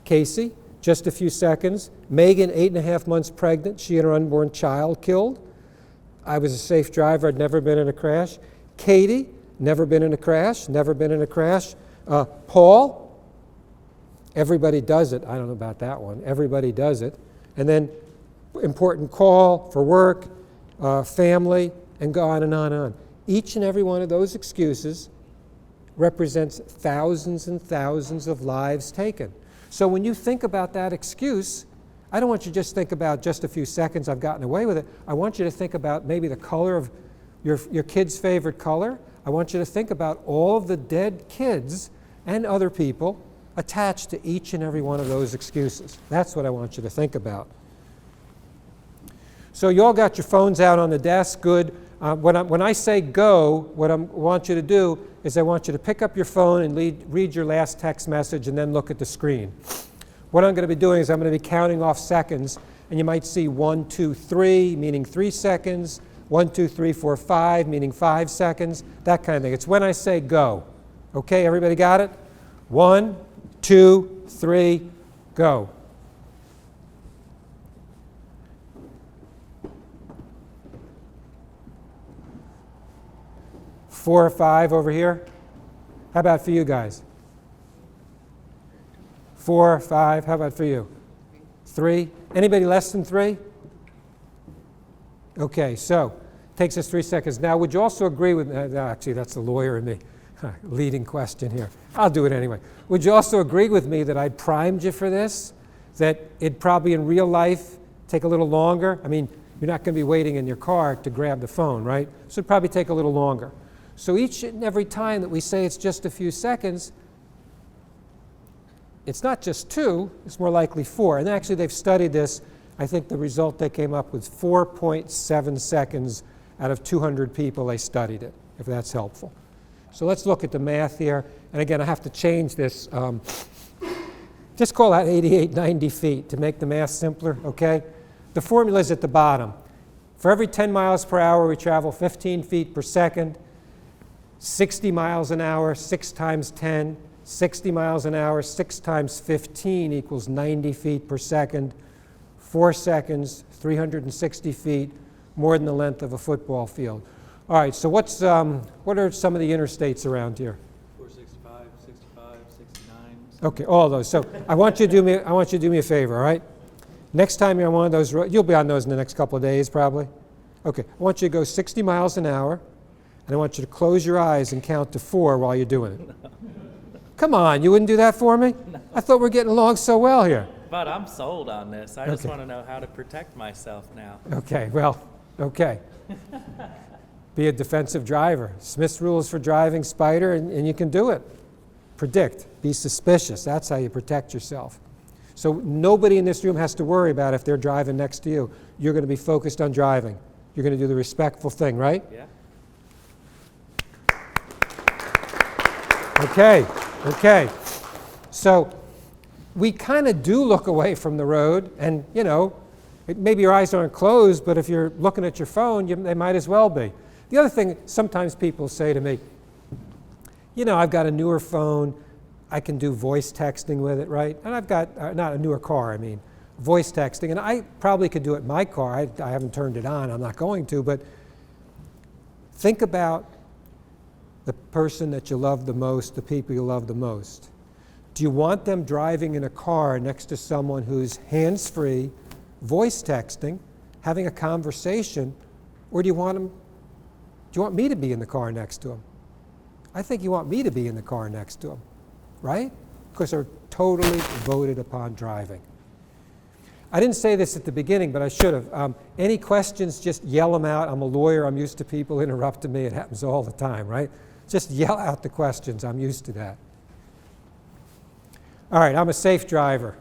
Casey, just a few seconds. Megan, 8.5 months pregnant. She and her unborn child killed. I was a safe driver. I'd never been in a crash. Katie, never been in a crash. Never been in a crash. Paul, everybody does it. I don't know about that one. Everybody does it. And then important call for work, family, and go on and on and on. Each and every one of those excuses represents thousands and thousands of lives taken. So when you think about that excuse, I don't want you to just think about just a few seconds I've gotten away with it. I want you to think about maybe the color of your kid's favorite color. I want you to think about all of the dead kids and other people attached to each and every one of those excuses. That's what I want you to think about. So you all got your phones out on the desk, good. When I say go, what I want you to do is I want you to pick up your phone and read your last text message and then look at the screen. What I'm going to be doing is I'm going to be counting off seconds, and you might see 1, 2, 3, meaning 3 seconds, 1, 2, 3, 4, 5, meaning 5 seconds, that kind of thing. It's when I say go. Okay, everybody got it? 1, 2, 3, go. 4 or 5 over here? How about for you guys? 4, 5, how about for you? 3? Anybody less than 3? Okay, so takes us 3 seconds. Now, would you also agree with, actually that's the lawyer in me, leading question here. I'll do it anyway. Would you also agree with me that I primed you for this? That it'd probably in real life take a little longer? I mean, you're not going to be waiting in your car to grab the phone, right? So it'd probably take a little longer. So each and every time that we say it's just a few seconds, it's not just 2, it's more likely 4. And actually they've studied this. I think the result they came up with 4.7 seconds out of 200 people they studied it, if that's helpful. So let's look at the math here. And again, I have to change this. Just call that 88, 90 feet to make the math simpler, okay? The formula is at the bottom. For every 10 miles per hour, we travel 15 feet per second. 60 miles an hour, 6 times 10. 60 miles an hour, 6 times 15 equals 90 feet per second. 4 seconds, 360 feet, more than the length of a football field. All right, so what are some of the interstates around here? 465, 65, 69. Okay, all those. So I want you to do me a favor, all right? Next time you're on one of those roads, you'll be on those in the next couple of days probably. Okay, I want you to go 60 miles an hour, and I want you to close your eyes and count to 4 while you're doing it. Come on, you wouldn't do that for me? No. I thought we're getting along so well here. But I'm sold on this. I just want to know how to protect myself now. Okay, well, okay. Be a defensive driver. Smith's rules for driving, Spider, and you can do it. Predict, be suspicious. That's how you protect yourself. So nobody in this room has to worry about if they're driving next to you. You're going to be focused on driving. You're going to do the respectful thing, right? Yeah. Okay. So we kind of do look away from the road, and you know, maybe your eyes aren't closed, but if you're looking at your phone, they might as well be. The other thing, sometimes people say to me, you know, I've got a newer phone, I can do voice texting with it, right? And I've got, not a newer car, I mean, voice texting, and I probably could do it in my car. I haven't turned it on, I'm not going to, but think about the person that you love the most, the people you love the most. Do you want them driving in a car next to someone who's hands-free, voice texting, having a conversation, or do you want me to be in the car next to them? I think you want me to be in the car next to them, right? Because they're totally devoted upon driving. I didn't say this at the beginning, but I should have. Any questions, just yell them out. I'm a lawyer, I'm used to people interrupting me. It happens all the time, right? Just yell out the questions, I'm used to that. All right, I'm a safe driver.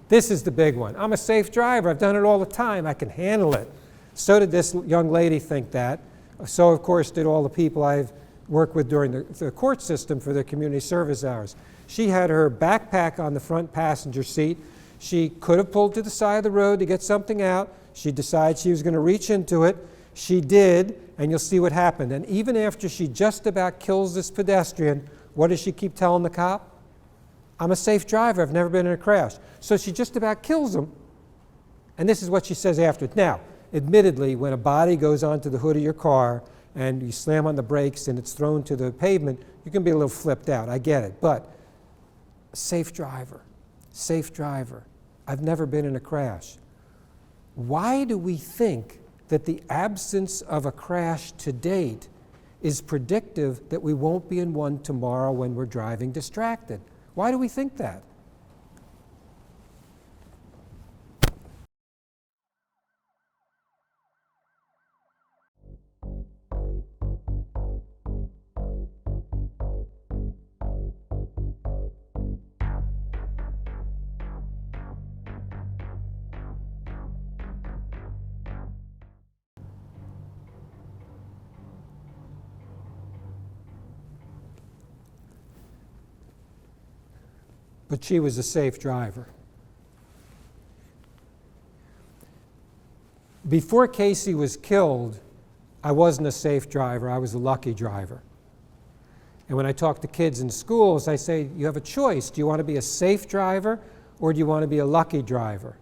This is the big one. I'm a safe driver, I've done it all the time, I can handle it. So did this young lady think that. So of course did all the people I've worked with during the court system for their community service hours. She had her backpack on the front passenger seat. She could have pulled to the side of the road to get something out. She decided she was going to reach into it. She did, and you'll see what happened. And even after she just about kills this pedestrian, what does she keep telling the cop? I'm a safe driver, I've never been in a crash. So she just about kills him, and this is what she says after it. Now, admittedly, when a body goes onto the hood of your car and you slam on the brakes and it's thrown to the pavement, you can be a little flipped out, I get it. But safe driver, I've never been in a crash. Why do we think that the absence of a crash to date is predictive that we won't be in one tomorrow when we're driving distracted? Why do we think that? But she was a safe driver. Before Casey was killed, I wasn't a safe driver, I was a lucky driver. And when I talk to kids in schools, I say, you have a choice. Do you want to be a safe driver or do you want to be a lucky driver?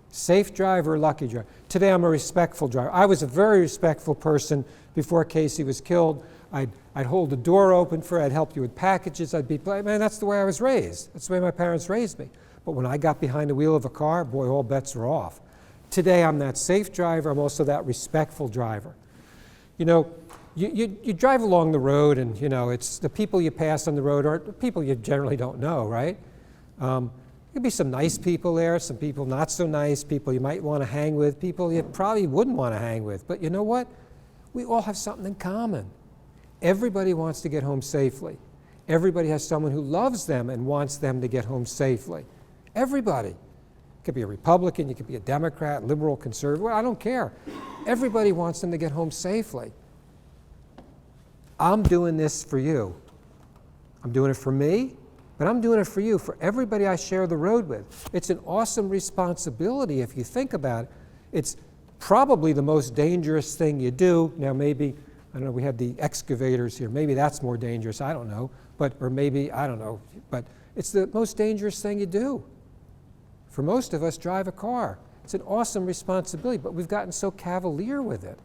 Safe driver or lucky driver? Today I'm a respectful driver. I was a very respectful person before Casey was killed. I'd hold the door open for her, I'd help you with packages, man, that's the way I was raised. That's the way my parents raised me. But when I got behind the wheel of a car, boy, all bets are off. Today, I'm that safe driver, I'm also that respectful driver. You know, you drive along the road and, you know, it's the people you pass on the road are people you generally don't know, right? There'll be some nice people there, some people not so nice, people you might want to hang with, people you probably wouldn't want to hang with. But you know what? We all have something in common. Everybody wants to get home safely. Everybody has someone who loves them and wants them to get home safely. Everybody. You could be a Republican, you could be a Democrat, liberal, conservative, well, I don't care. Everybody wants them to get home safely. I'm doing this for you. I'm doing it for me, but I'm doing it for you, for everybody I share the road with. It's an awesome responsibility if you think about it. It's probably the most dangerous thing you do. Now maybe, I don't know, we have the excavators here. Maybe that's more dangerous, I don't know. Or maybe, I don't know. But it's the most dangerous thing you do. For most of us, drive a car. It's an awesome responsibility, but we've gotten so cavalier with it.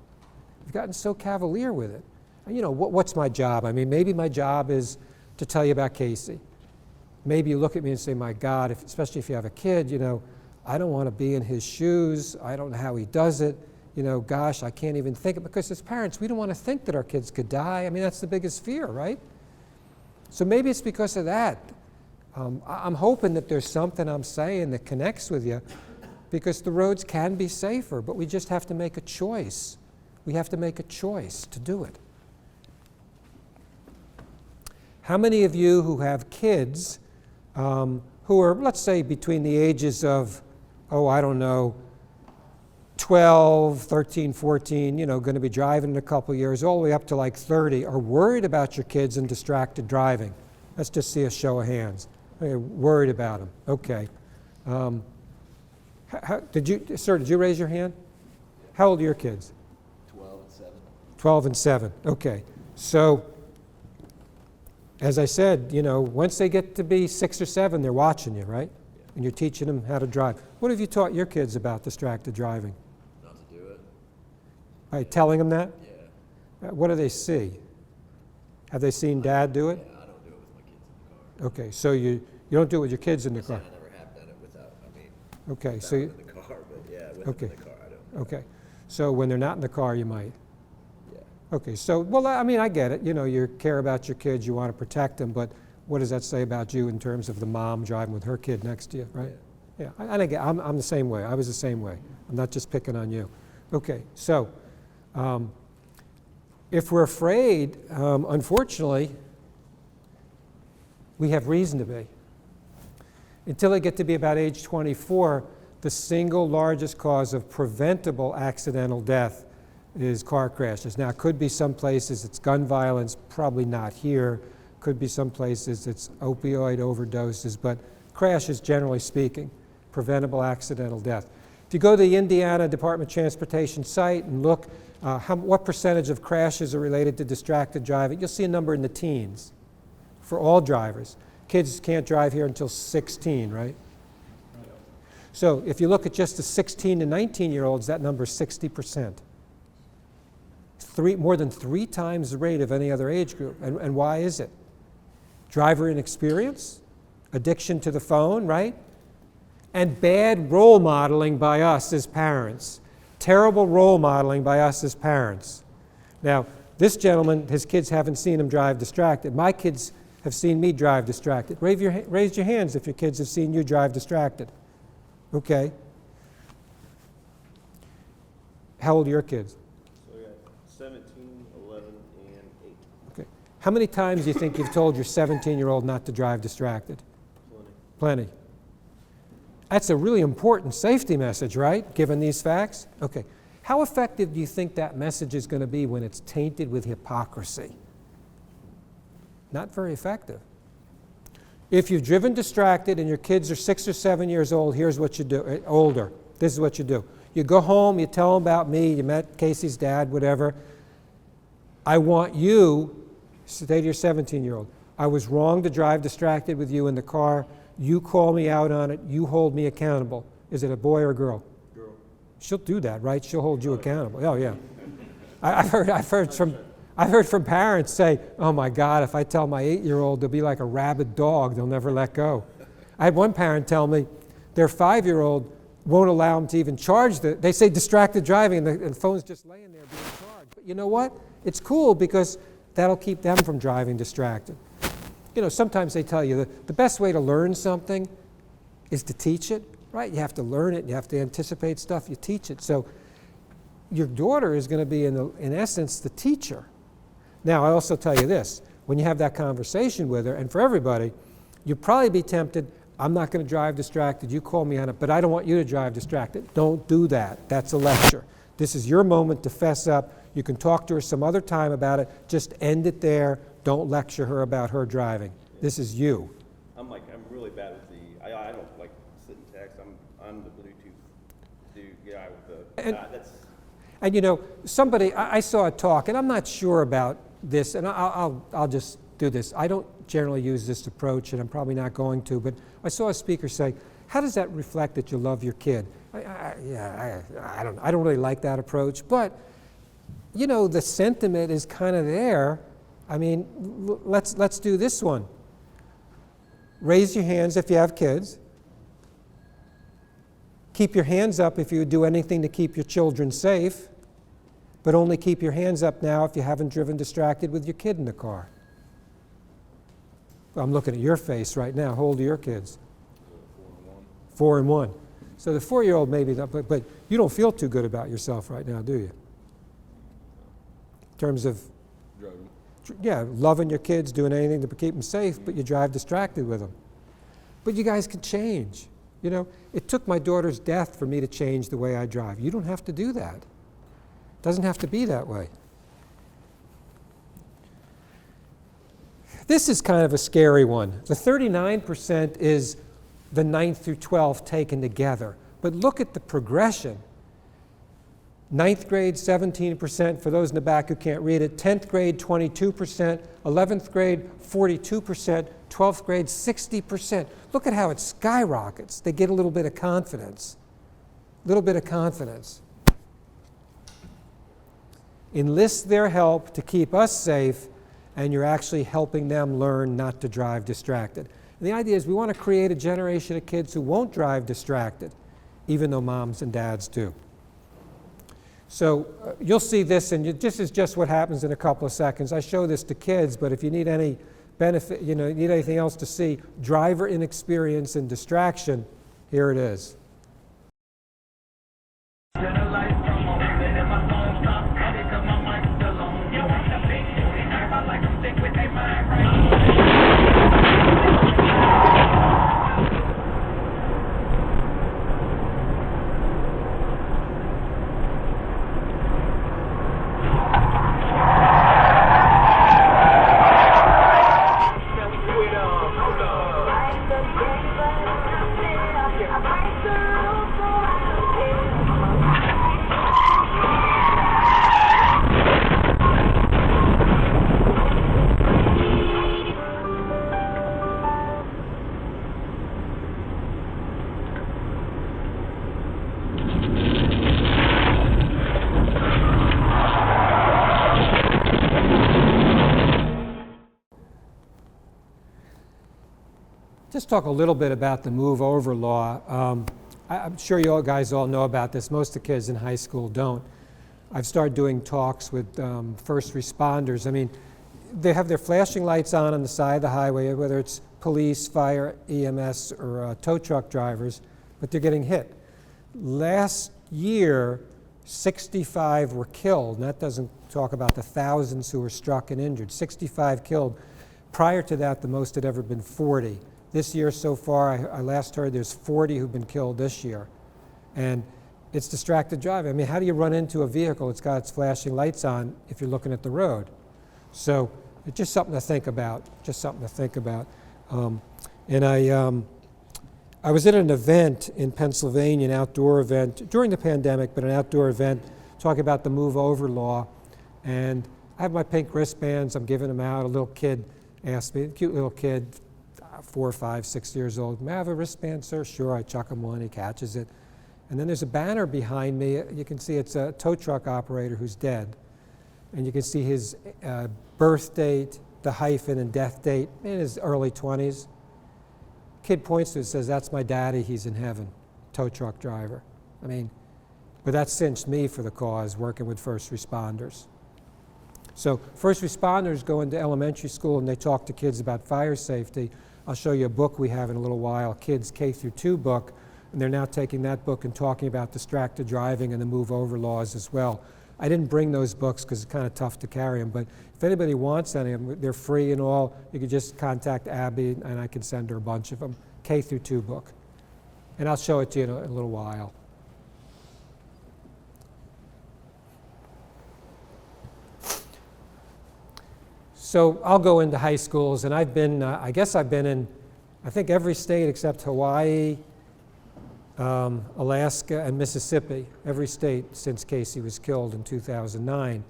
We've gotten so cavalier with it. And, you know, what's my job? I mean, maybe my job is to tell you about Casey. Maybe you look at me and say, my God, especially if you have a kid, you know, I don't want to be in his shoes. I don't know how he does it. You know, gosh, I can't even think it. Because as parents, we don't want to think that our kids could die. I mean, that's the biggest fear, right? So maybe it's because of that. I'm hoping that there's something I'm saying that connects with you, because the roads can be safer, but we just have to make a choice. We have to make a choice to do it. How many of you who have kids who are, let's say, between the ages of, I don't know, 12, 13, 14, you know, going to be driving in a couple years, all the way up to like 30, are worried about your kids and distracted driving? Let's just see a show of hands. Okay, worried about them. Okay. Sir, did you raise your hand? How old are your kids? 12 and 7. 12 and 7. Okay. So, as I said, you know, once they get to be 6 or 7, they're watching you, right? Yeah. And you're teaching them how to drive. What have you taught your kids about distracted driving? Not to do it. By telling them that? Yeah. What do they see? Have they seen Dad do it? Yeah, I don't do it with my kids in the car. Okay, so you don't do it with your kids in the car? I never have done it without, Okay, without so them in the car, but yeah, with them in the car, I don't. Okay, so when they're not in the car, you might? Yeah. Okay, so, well, I mean, I get it. You know, you care about your kids, you want to protect them, but what does that say about you in terms of the mom driving with her kid next to you, right? Yeah, and again, I'm the same way. I was the same way. I'm not just picking on you. Okay, so if we're afraid, unfortunately, we have reason to be. Until they get to be about age 24, the single largest cause of preventable accidental death is car crashes. Now, it could be some places it's gun violence, probably not here. Could be some places it's opioid overdoses, but crashes, generally speaking, preventable accidental death. If you go to the Indiana Department of Transportation site and look what percentage of crashes are related to distracted driving, you'll see a number in the teens for all drivers. Kids can't drive here until 16, right? So if you look at just the 16 to 19-year-olds, that number is 60%. More than 3 times the rate of any other age group. And why is it? Driver inexperience, addiction to the phone, right? And bad role modeling by us as parents. Terrible role modeling by us as parents. Now, this gentleman, his kids haven't seen him drive distracted. My kids have seen me drive distracted. Raise your hands if your kids have seen you drive distracted. Okay. How old are your kids? So we got 17, 11, and 8. Okay. How many times do you think you've told your 17-year-old not to drive distracted? Plenty. That's a really important safety message, right, given these facts? Okay. How effective do you think that message is going to be when it's tainted with hypocrisy? Not very effective. If you've driven distracted and your kids are 6 or 7 years old, here's what you do, older. This is what you do. You go home, you tell them about me, you met Casey's dad, whatever. I want you, say to your 17-year-old, I was wrong to drive distracted with you in the car. You call me out on it. You hold me accountable. Is it a boy or a girl? Girl. She'll do that, right? She'll hold you accountable. Oh, yeah. I've heard I've heard from parents say, oh my God, if I tell my 8-year-old they'll be like a rabid dog, they'll never let go. I had one parent tell me their 5-year-old won't allow them to even charge they say distracted driving, and the phone's just laying there being charged. But you know what? It's cool because that'll keep them from driving distracted. You know, sometimes they tell you the best way to learn something is to teach it, right? You have to learn it, you have to anticipate stuff, you teach it. So your daughter is going to be, in essence, the teacher. Now, I also tell you this, when you have that conversation with her, and for everybody, you'll probably be tempted, I'm not going to drive distracted, you call me on it, but I don't want you to drive distracted. Don't do that. That's a lecture. This is your moment to fess up. You can talk to her some other time about it. Just end it there. Don't lecture her about her driving. This is you. I'm really bad with I don't like sit and text. I'm the Bluetooth guy with the, that's. And you know, somebody, I saw a talk, and I'm not sure about this, and I'll just do this. I don't generally use this approach, and I'm probably not going to, but I saw a speaker say, how does that reflect that you love your kid? I don't really like that approach, but you know, the sentiment is kind of there. I mean, let's do this one. Raise your hands if you have kids. Keep your hands up if you would do anything to keep your children safe, but only keep your hands up now if you haven't driven distracted with your kid in the car. I'm looking at your face right now. How old are your kids? 4 and 1. So the 4-year-old maybe not, but you don't feel too good about yourself right now, do you? In terms of, yeah, loving your kids, doing anything to keep them safe, but you drive distracted with them. But you guys can change. You know, it took my daughter's death for me to change the way I drive. You don't have to do that. It doesn't have to be that way. This is kind of a scary one. The 39% is the 9th through 12th taken together. But look at the progression. 9th grade, 17%, for those in the back who can't read it. 10th grade, 22%. 11th grade, 42%. 12th grade, 60%. Look at how it skyrockets. They get a little bit of confidence. A little bit of confidence. Enlist their help to keep us safe, and you're actually helping them learn not to drive distracted. And the idea is we want to create a generation of kids who won't drive distracted, even though moms and dads do. So you'll see this, and this is just what happens in a couple of seconds. I show this to kids, but if you need any benefit, you know, need anything else to see, driver inexperience and distraction, here it is. Just talk a little bit about the move over law. I'm sure you guys all know about this. Most of the kids in high school don't. I've started doing talks with first responders. I mean, they have their flashing lights on the side of the highway, whether it's police, fire, EMS, or tow truck drivers, but they're getting hit. Last year, 65 were killed, and that doesn't talk about the thousands who were struck and injured. 65 killed. Prior to that, the most had ever been 40. This year so far, I last heard there's 40 who've been killed this year. And it's distracted driving. I mean, how do you run into a vehicle that's got its flashing lights on if you're looking at the road? So it's just something to think about, just something to think about. And I was at an event in Pennsylvania, an outdoor event, during the pandemic, but an outdoor event, talking about the move over law. And I have my pink wristbands, I'm giving them out. A little kid asked me, a cute little kid, 4, 5, 6 years old, may I have a wristband, sir? Sure, I chuck him one, he catches it. And then there's a banner behind me. You can see it's a tow truck operator who's dead. and you can see his birth date, the hyphen and death date, in his early 20s. Kid points to it and says, "That's my daddy, he's in heaven," tow truck driver. I mean, but that cinched me for the cause, working with first responders. So first responders go into elementary school and they talk to kids about fire safety. I'll show you a book we have in a little while, kids K-2 book, and they're now taking that book and talking about distracted driving and the move over laws as well. I didn't bring those books because it's kind of tough to carry them, but if anybody wants any of them, they're free and all. You can just contact Abby and I can send her a bunch of them. K-2 book. And I'll show it to you in a little while. So I'll go into high schools, and I've been, I guess I've been in, I think every state except Hawaii, Alaska, and Mississippi, every state since Casey was killed in 2009.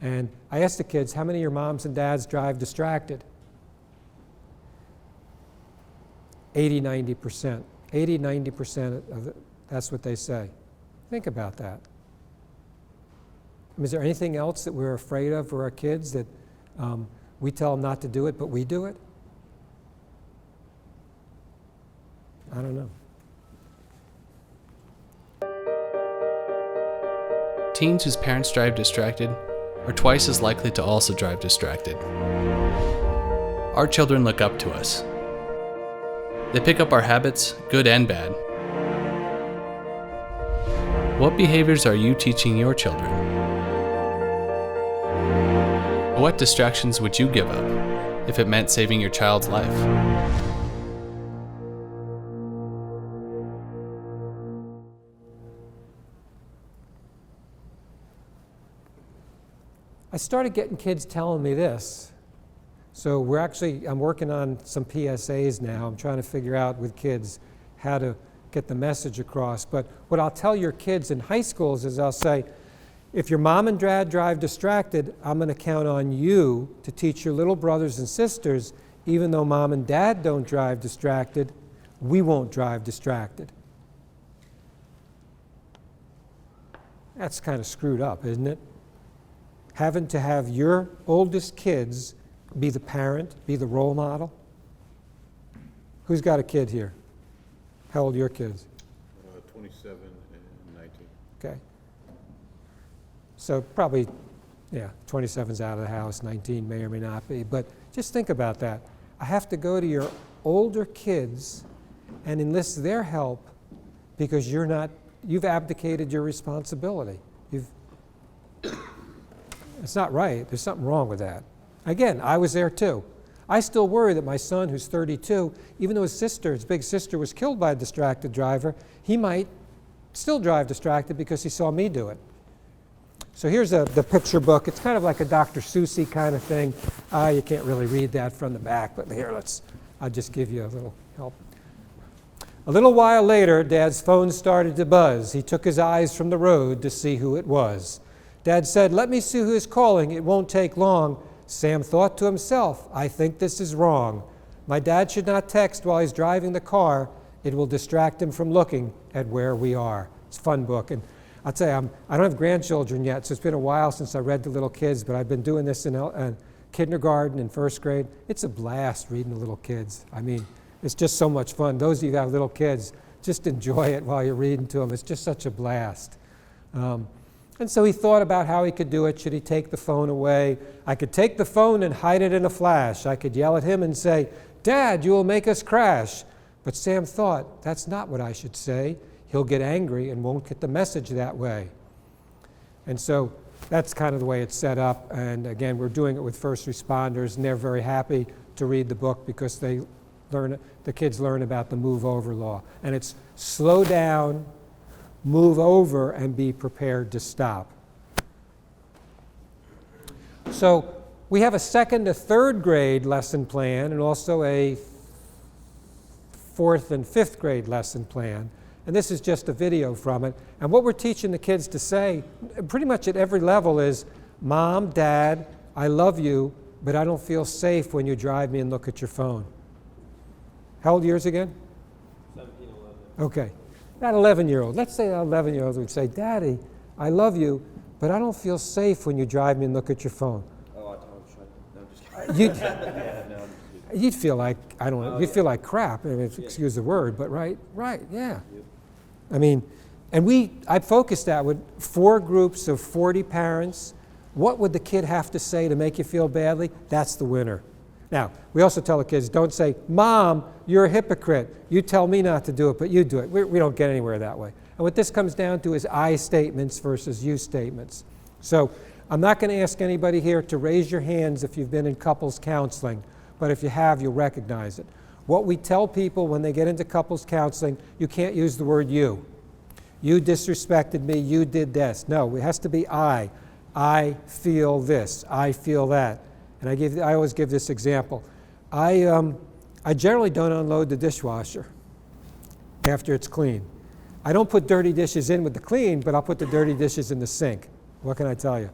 And I asked the kids, how many of your moms and dads drive distracted? 80, 90%. 80, 90% of it, that's what they say. Think about that. Is there anything else that we're afraid of for our kids that we tell them not to do it, but we do it? I don't know. Teens whose parents drive distracted are twice as likely to also drive distracted. Our children look up to us. They pick up our habits, good and bad. What behaviors are you teaching your children? What distractions would you give up if it meant saving your child's life? I started getting kids telling me this. So I'm working on some PSAs now. I'm trying to figure out with kids how to get the message across. But what I'll tell your kids in high schools is I'll say, if your mom and dad drive distracted, I'm going to count on you to teach your little brothers and sisters, even though mom and dad don't drive distracted, we won't drive distracted. That's kind of screwed up, isn't it? Having to have your oldest kids be the parent, be the role model. Who's got a kid here? How old are your kids? 27 and 19. Okay. So probably, 27's out of the house, 19 may or may not be. But just think about that. I have to go to your older kids and enlist their help because you've abdicated your responsibility. It's not right. There's something wrong with that. Again, I was there too. I still worry that my son, who's 32, even though his big sister was killed by a distracted driver, he might still drive distracted because he saw me do it. So here's the picture book. It's kind of like a Dr. Seuss kind of thing. You can't really read that from the back, but here, I'll just give you a little help. A little while later, Dad's phone started to buzz. He took his eyes from the road to see who it was. Dad said, "Let me see who is calling. It won't take long." Sam thought to himself, "I think this is wrong. My dad should not text while he's driving the car. It will distract him from looking at where we are." It's a fun book. And I'll tell you, I don't have grandchildren yet, so it's been a while since I read to little kids, but I've been doing this in kindergarten and first grade. It's a blast reading to little kids. I mean, it's just so much fun. Those of you who have little kids, just enjoy it while you're reading to them. It's just such a blast. And so he thought about how he could do it. Should he take the phone away? I could take the phone and hide it in a flash. I could yell at him and say, "Dad, you will make us crash." But Sam thought, that's not what I should say. He'll get angry and won't get the message that way. And so that's kind of the way it's set up. And again, we're doing it with first responders, and they're very happy to read the book because the kids learn about the move over law. And it's slow down, move over, and be prepared to stop. So we have a second to third grade lesson plan and also a fourth and fifth grade lesson plan. And this is just a video from it. And what we're teaching the kids to say, pretty much at every level, is, "Mom, Dad, I love you, but I don't feel safe when you drive me and look at your phone." How old are yours again? 17, 11. Okay. That 11-year-old, let's say that 11-year-old would say, "Daddy, I love you, but I don't feel safe when you drive me and look at your phone. Oh, I thought I was trying to, no, I'm just kidding. You'd, Yeah, no, I'm just kidding. you'd feel like, I don't know, Oh, you'd yeah. feel like crap, I mean, Yeah. excuse the word, but right, yeah. Yep. I mean, and I focused that with 4 groups of 40 parents. What would the kid have to say to make you feel badly? That's the winner. Now, we also tell the kids, don't say, Mom, you're a hypocrite. You tell me not to do it, but you do it. We don't get anywhere that way. And what this comes down to is I statements versus you statements. So I'm not going to ask anybody here to raise your hands if you've been in couples counseling, but if you have, you'll recognize it. What we tell people when they get into couples counseling, you can't use the word you. You disrespected me, you did this. No, it has to be I. I feel this, I feel that. And I always give this example. I generally don't unload the dishwasher after it's clean. I don't put dirty dishes in with the clean, but I'll put the dirty dishes in the sink. What can I tell you?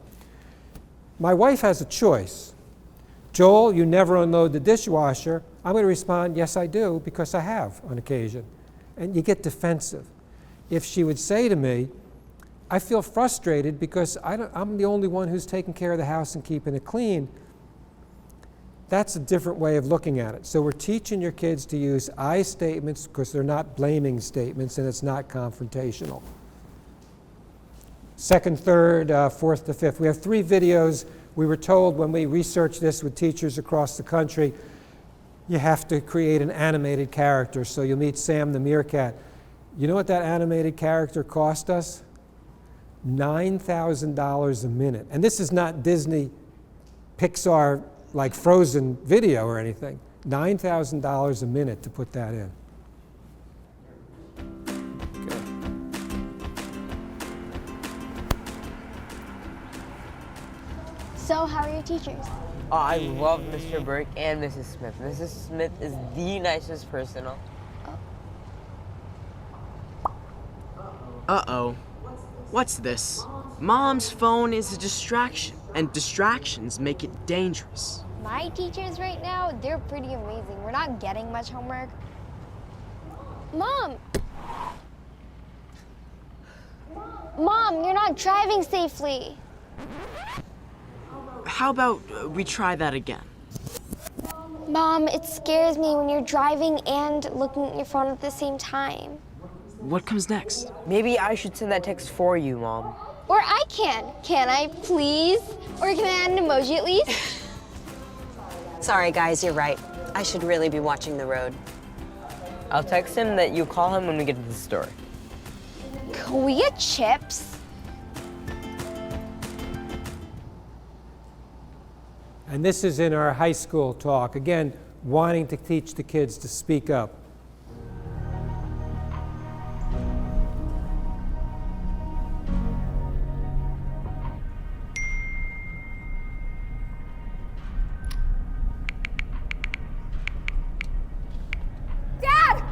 My wife has a choice. Joel, you never unload the dishwasher. I'm going to respond, yes, I do, because I have on occasion. And you get defensive. If she would say to me, I feel frustrated because I'm the only one who's taking care of the house and keeping it clean, that's a different way of looking at it. So we're teaching your kids to use I statements because they're not blaming statements and it's not confrontational. Second, third, fourth to fifth. We have 3 videos. We were told when we researched this with teachers across the country, you have to create an animated character. So you'll meet Sam the meerkat. You know what that animated character cost us? $9,000 a minute. And this is not Disney, Pixar, like Frozen video or anything. $9,000 a minute to put that in. So, how are your teachers? Oh, I love Mr. Burke and Mrs. Smith. Mrs. Smith is the nicest person. Uh-oh. What's this? Mom's phone is a distraction, and distractions make it dangerous. My teachers right now, they're pretty amazing. We're not getting much homework. Mom! Mom, you're not driving safely. How about we try that again? Mom, it scares me when you're driving and looking at your phone at the same time. What comes next? Maybe I should send that text for you, Mom. Or I can. Can I, please? Or can I add an emoji at least? Sorry, guys, you're right. I should really be watching the road. I'll text him that you call him when we get to the store. Can we get chips? And this is in our high school talk. Again, wanting to teach the kids to speak up. Dad!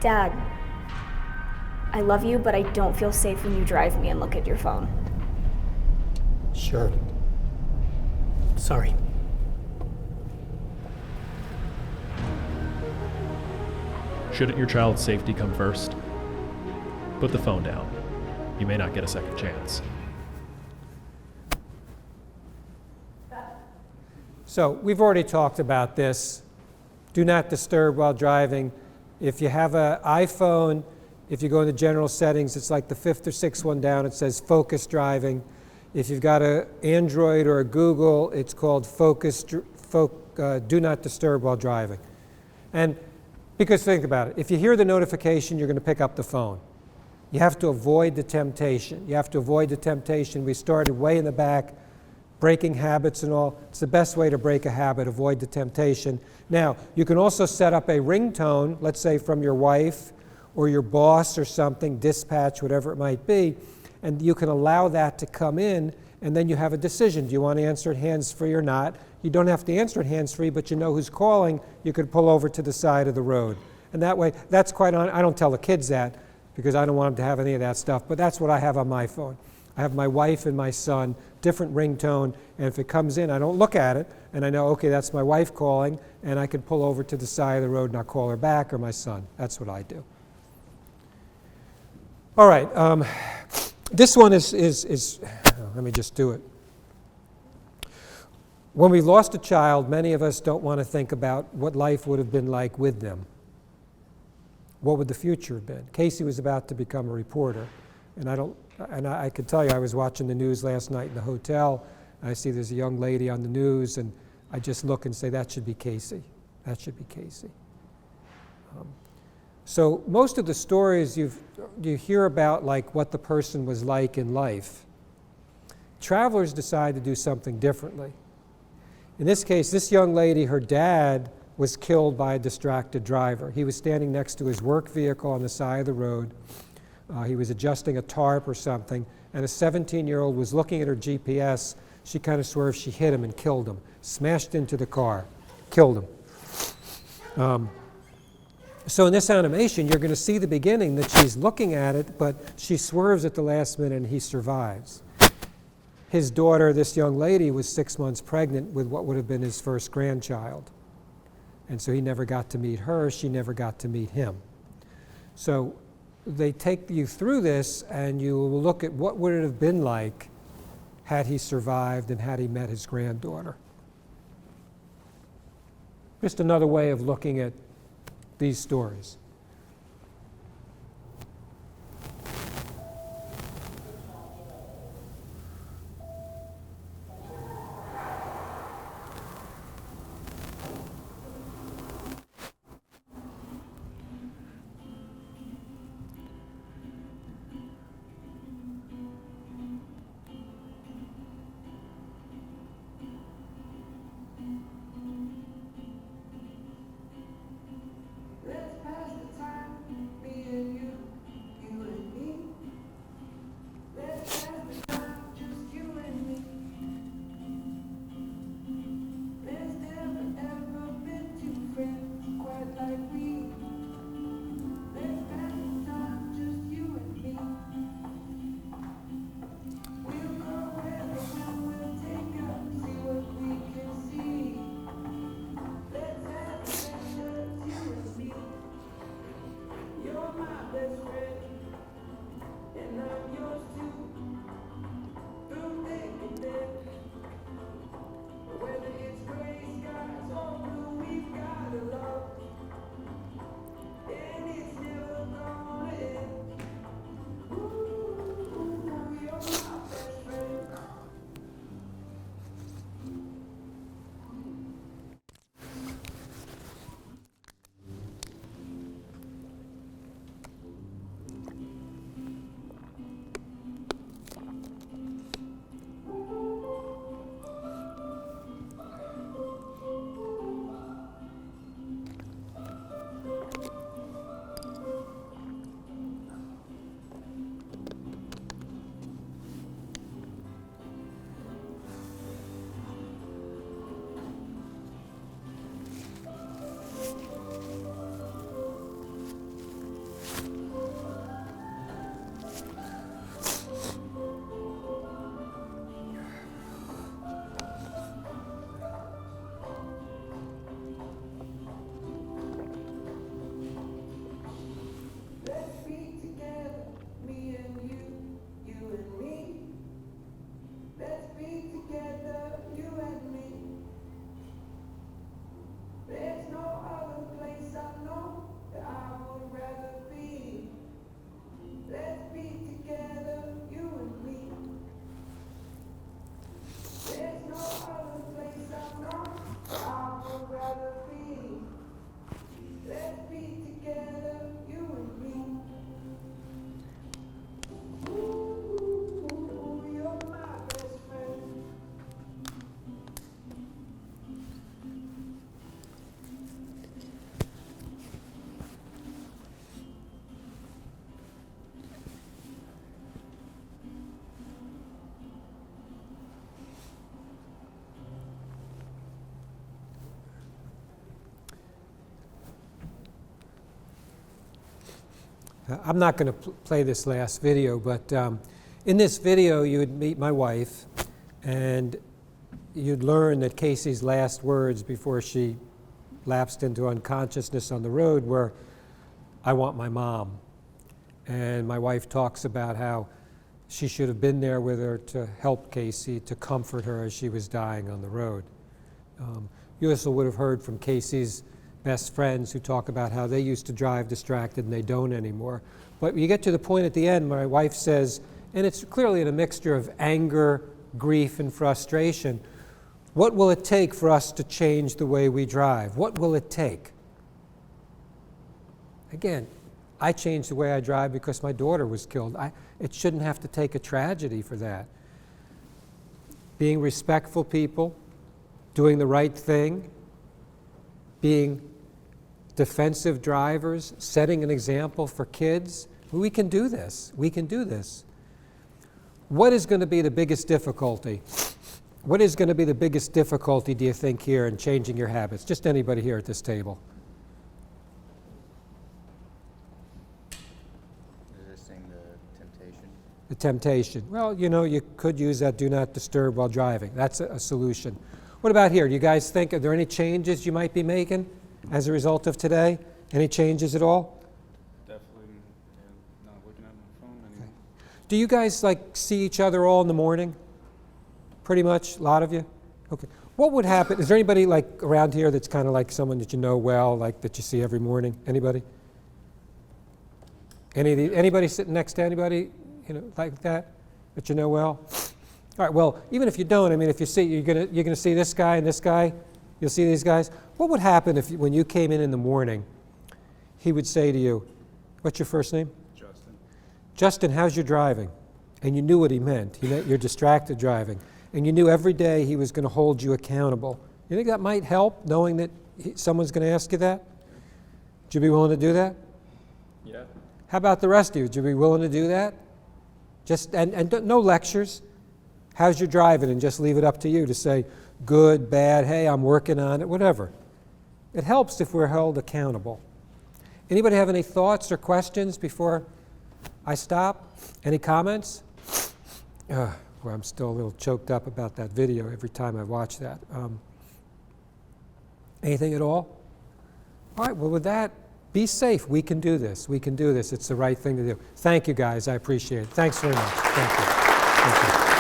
Dad, I love you, but I don't feel safe when you drive me and look at your phone. Sure. Sorry. Shouldn't your child's safety come first? Put the phone down. You may not get a second chance. So we've already talked about this. Do not disturb while driving. If you have an iPhone, if you go into general settings, it's like the 5th or 6th one down. It says focus driving. If you've got an Android or a Google, it's called do not disturb while driving. And because think about it, if you hear the notification, you're going to pick up the phone. You have to avoid the temptation. You have to avoid the temptation. We started way in the back, breaking habits and all. It's the best way to break a habit, avoid the temptation. Now, you can also set up a ringtone, let's say from your wife or your boss or something, dispatch, whatever it might be, and you can allow that to come in, and then you have a decision. Do you want to answer it hands-free or not? You don't have to answer it hands-free, but you know who's calling. You could pull over to the side of the road. And that way, that's quite on. I don't tell the kids that because I don't want them to have any of that stuff, but that's what I have on my phone. I have my wife and my son, different ringtone, and if it comes in, I don't look at it, and I know, okay, that's my wife calling, and I can pull over to the side of the road and I'll call her back, or my son. That's what I do. All right, this one is let me just do it. When we lost a child, many of us don't want to think about what life would have been like with them. What would the future have been? Casey was about to become a reporter, and I could tell you, I was watching the news last night in the hotel, and I see there's a young lady on the news, and I just look and say, that should be Casey. That should be Casey. So most of the stories you hear about, like what the person was like in life, travelers decide to do something differently. In this case, this young lady, her dad was killed by a distracted driver. He was standing next to his work vehicle on the side of the road. He was adjusting a tarp or something, and a 17-year-old was looking at her GPS. She kind of swerved, she hit him and killed him, smashed into the car, killed him. So in this animation, you're going to see the beginning that she's looking at it, but she swerves at the last minute and he survives. His daughter, this young lady, was 6 months pregnant with what would have been his first grandchild. And so he never got to meet her, she never got to meet him. So they take you through this and you will look at what would it have been like had he survived and had he met his granddaughter. Just another way of looking at these stories. I'm not going to play this last video, but In this video, you would meet my wife, and you'd learn that Casey's last words before she lapsed into unconsciousness on the road were, "I want my mom." And my wife talks about how she should have been there with her to help Casey, to comfort her as she was dying on the road. You also would have heard from Casey's best friends who talk about how they used to drive distracted and they don't anymore. But you get to the point at the end, my wife says, and it's clearly in a mixture of anger, grief, and frustration, what will it take for us to change the way we drive? What will it take? Again, I changed the way I drive because my daughter was killed. It shouldn't have to take a tragedy for that. Being respectful people, doing the right thing, being defensive drivers, setting an example for kids. We can do this. We can do this. What is going to be the biggest difficulty? What is going to be the biggest difficulty, do you think, here in changing your habits? Just anybody here at this table. Resisting the temptation. The temptation. Well, you know, you could use that do not disturb while driving. That's a solution. What about here? Do you guys think, are there any changes you might be making as a result of today? Any changes at all? Definitely not looking at my phone anymore. Do you guys like see each other all in the morning? Pretty much, a lot of you? Okay. What would happen? Is there anybody like around here that's kind of like someone that you know well, like that you see every morning? Anybody? Anybody sitting next to anybody, you know, like that you know well? All right. Well, even if you don't, I mean, if you see, you're gonna see this guy and this guy. You'll see these guys. What would happen if, when you came in the morning, he would say to you, "What's your first name?" Justin. Justin, how's your driving? And you knew what he meant. He meant you're distracted driving. And you knew every day he was going to hold you accountable. You think that might help, knowing that someone's going to ask you that? Would you be willing to do that? Yeah. How about the rest of you? Would you be willing to do that? Just and no lectures. How's your driving? And just leave it up to you to say, good, bad, hey, I'm working on it, whatever. It helps if we're held accountable. Anybody have any thoughts or questions before I stop? Any comments? Well, I'm still a little choked up about that video every time I watch that. Anything at all? All right, well, with that, be safe. We can do this. We can do this. It's the right thing to do. Thank you, guys. I appreciate it. Thanks very much. Thank you. Thank you.